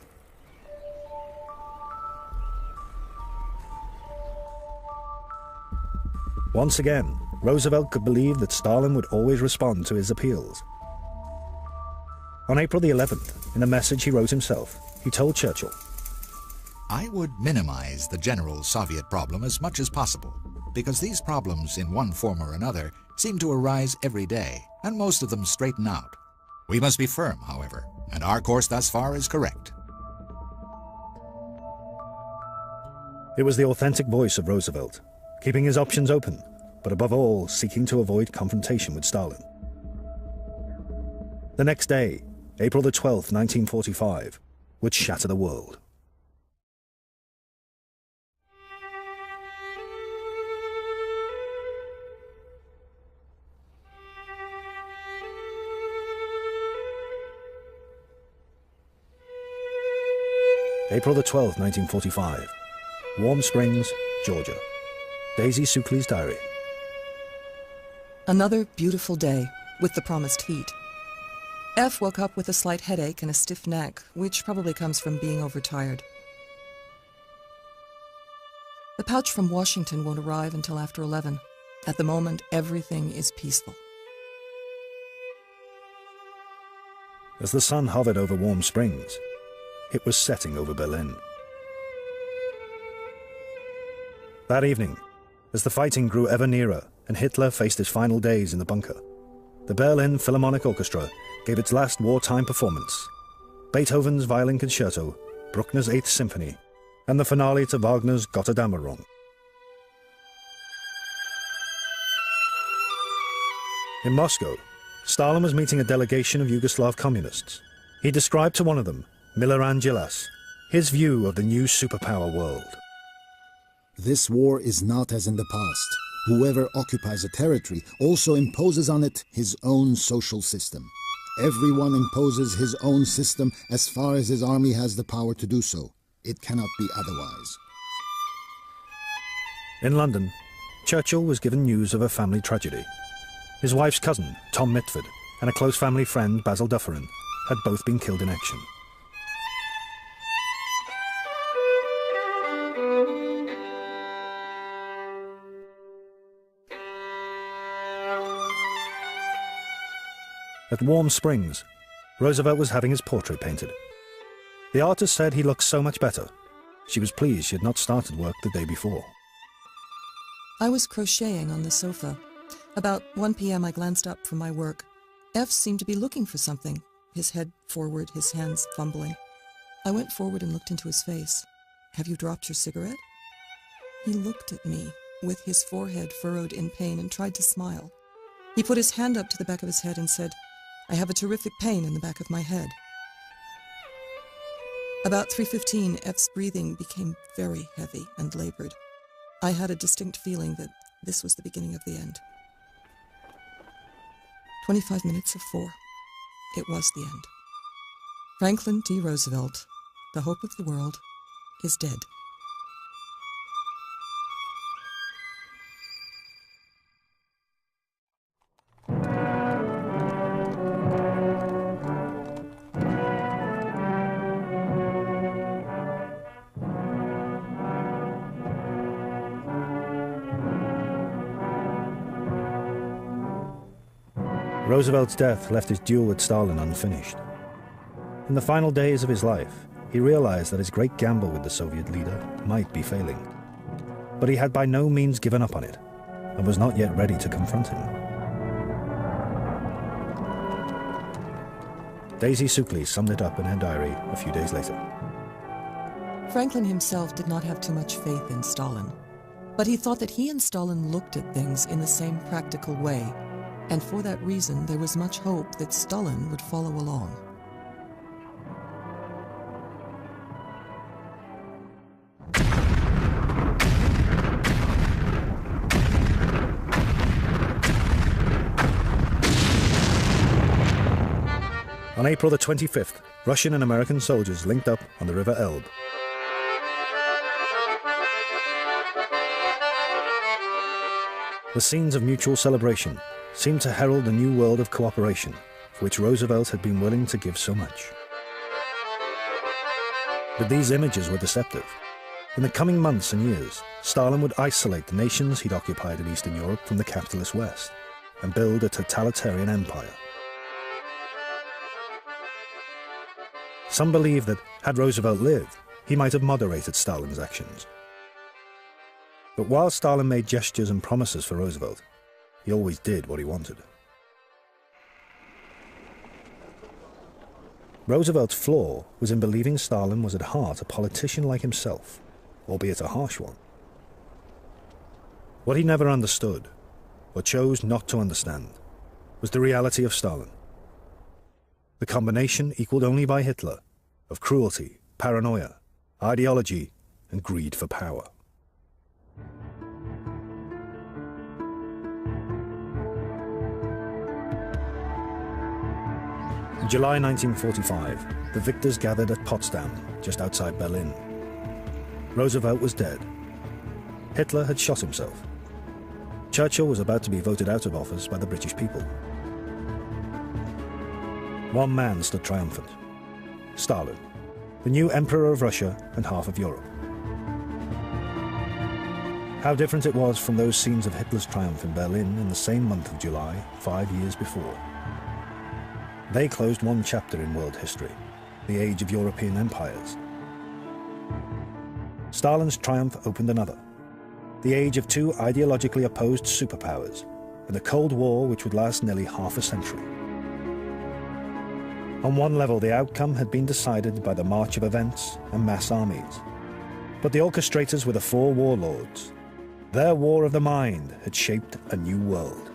Once again, Roosevelt could believe that Stalin would always respond to his appeals. On April the 11th, in a message he wrote himself, he told Churchill, I would minimize the general Soviet problem as much as possible, because these problems, in one form or another, seem to arise every day, and most of them straighten out. We must be firm, however, and our course thus far is correct. It was the authentic voice of Roosevelt, keeping his options open, but above all, seeking to avoid confrontation with Stalin. The next day, April the 12th, 1945, would shatter the world. April the 12th, 1945, Warm Springs, Georgia. Daisy Suckley's diary. Another beautiful day, with the promised heat. F woke up with a slight headache and a stiff neck, which probably comes from being overtired. The pouch from Washington won't arrive until after 11. At the moment, everything is peaceful. As the sun hovered over Warm Springs, it was setting over Berlin. That evening, as the fighting grew ever nearer and Hitler faced his final days in the bunker, the Berlin Philharmonic Orchestra gave its last wartime performance. Beethoven's Violin Concerto, Bruckner's Eighth Symphony, and the finale to Wagner's Götterdämmerung. In Moscow, Stalin was meeting a delegation of Yugoslav communists. He described to one of them, Miloran Djilas, his view of the new superpower world. This war is not as in the past. Whoever occupies a territory also imposes on it his own social system. Everyone imposes his own system as far as his army has the power to do so. It cannot be otherwise. In London, Churchill was given news of a family tragedy. His wife's cousin, Tom Mitford, and a close family friend, Basil Dufferin, had both been killed in action. At Warm Springs, Roosevelt was having his portrait painted. The artist said he looked so much better. She was pleased she had not started work the day before. I was crocheting on the sofa. About 1 p.m. I glanced up from my work. F seemed to be looking for something, his head forward, his hands fumbling. I went forward and looked into his face. Have you dropped your cigarette? He looked at me, with his forehead furrowed in pain, and tried to smile. He put his hand up to the back of his head and said, I have a terrific pain in the back of my head. About 3:15, F's breathing became very heavy and labored. I had a distinct feeling that this was the beginning of the end. 25 minutes of 4. it was the end. Franklin D. Roosevelt, the hope of the world, is dead. Roosevelt's death left his duel with Stalin unfinished. In the final days of his life, he realized that his great gamble with the Soviet leader might be failing. But he had by no means given up on it, and was not yet ready to confront him. Daisy Suckley summed it up in her diary a few days later. Franklin himself did not have too much faith in Stalin, but he thought that he and Stalin looked at things in the same practical way, and for that reason there was much hope that Stalin would follow along. On April the 25th, Russian and American soldiers linked up on the River Elbe. The scenes of mutual celebration seemed to herald a new world of cooperation, for which Roosevelt had been willing to give so much. But these images were deceptive. In the coming months and years, Stalin would isolate the nations he'd occupied in Eastern Europe from the capitalist West, and build a totalitarian empire. Some believe that, had Roosevelt lived, he might have moderated Stalin's actions. But while Stalin made gestures and promises for Roosevelt, he always did what he wanted. Roosevelt's flaw was in believing Stalin was at heart a politician like himself, albeit a harsh one. What he never understood, or chose not to understand, was the reality of Stalin. The combination, equaled only by Hitler, of cruelty, paranoia, ideology, and greed for power. In July 1945, the victors gathered at Potsdam, just outside Berlin. Roosevelt was dead. Hitler had shot himself. Churchill was about to be voted out of office by the British people. One man stood triumphant: Stalin, the new emperor of Russia and half of Europe. How different it was from those scenes of Hitler's triumph in Berlin in the same month of July 5 years before. They closed one chapter in world history, the age of European empires. Stalin's triumph opened another, the age of two ideologically opposed superpowers, and a Cold War which would last nearly half a century. On one level, the outcome had been decided by the march of events and mass armies. But the orchestrators were the four warlords. Their war of the mind had shaped a new world.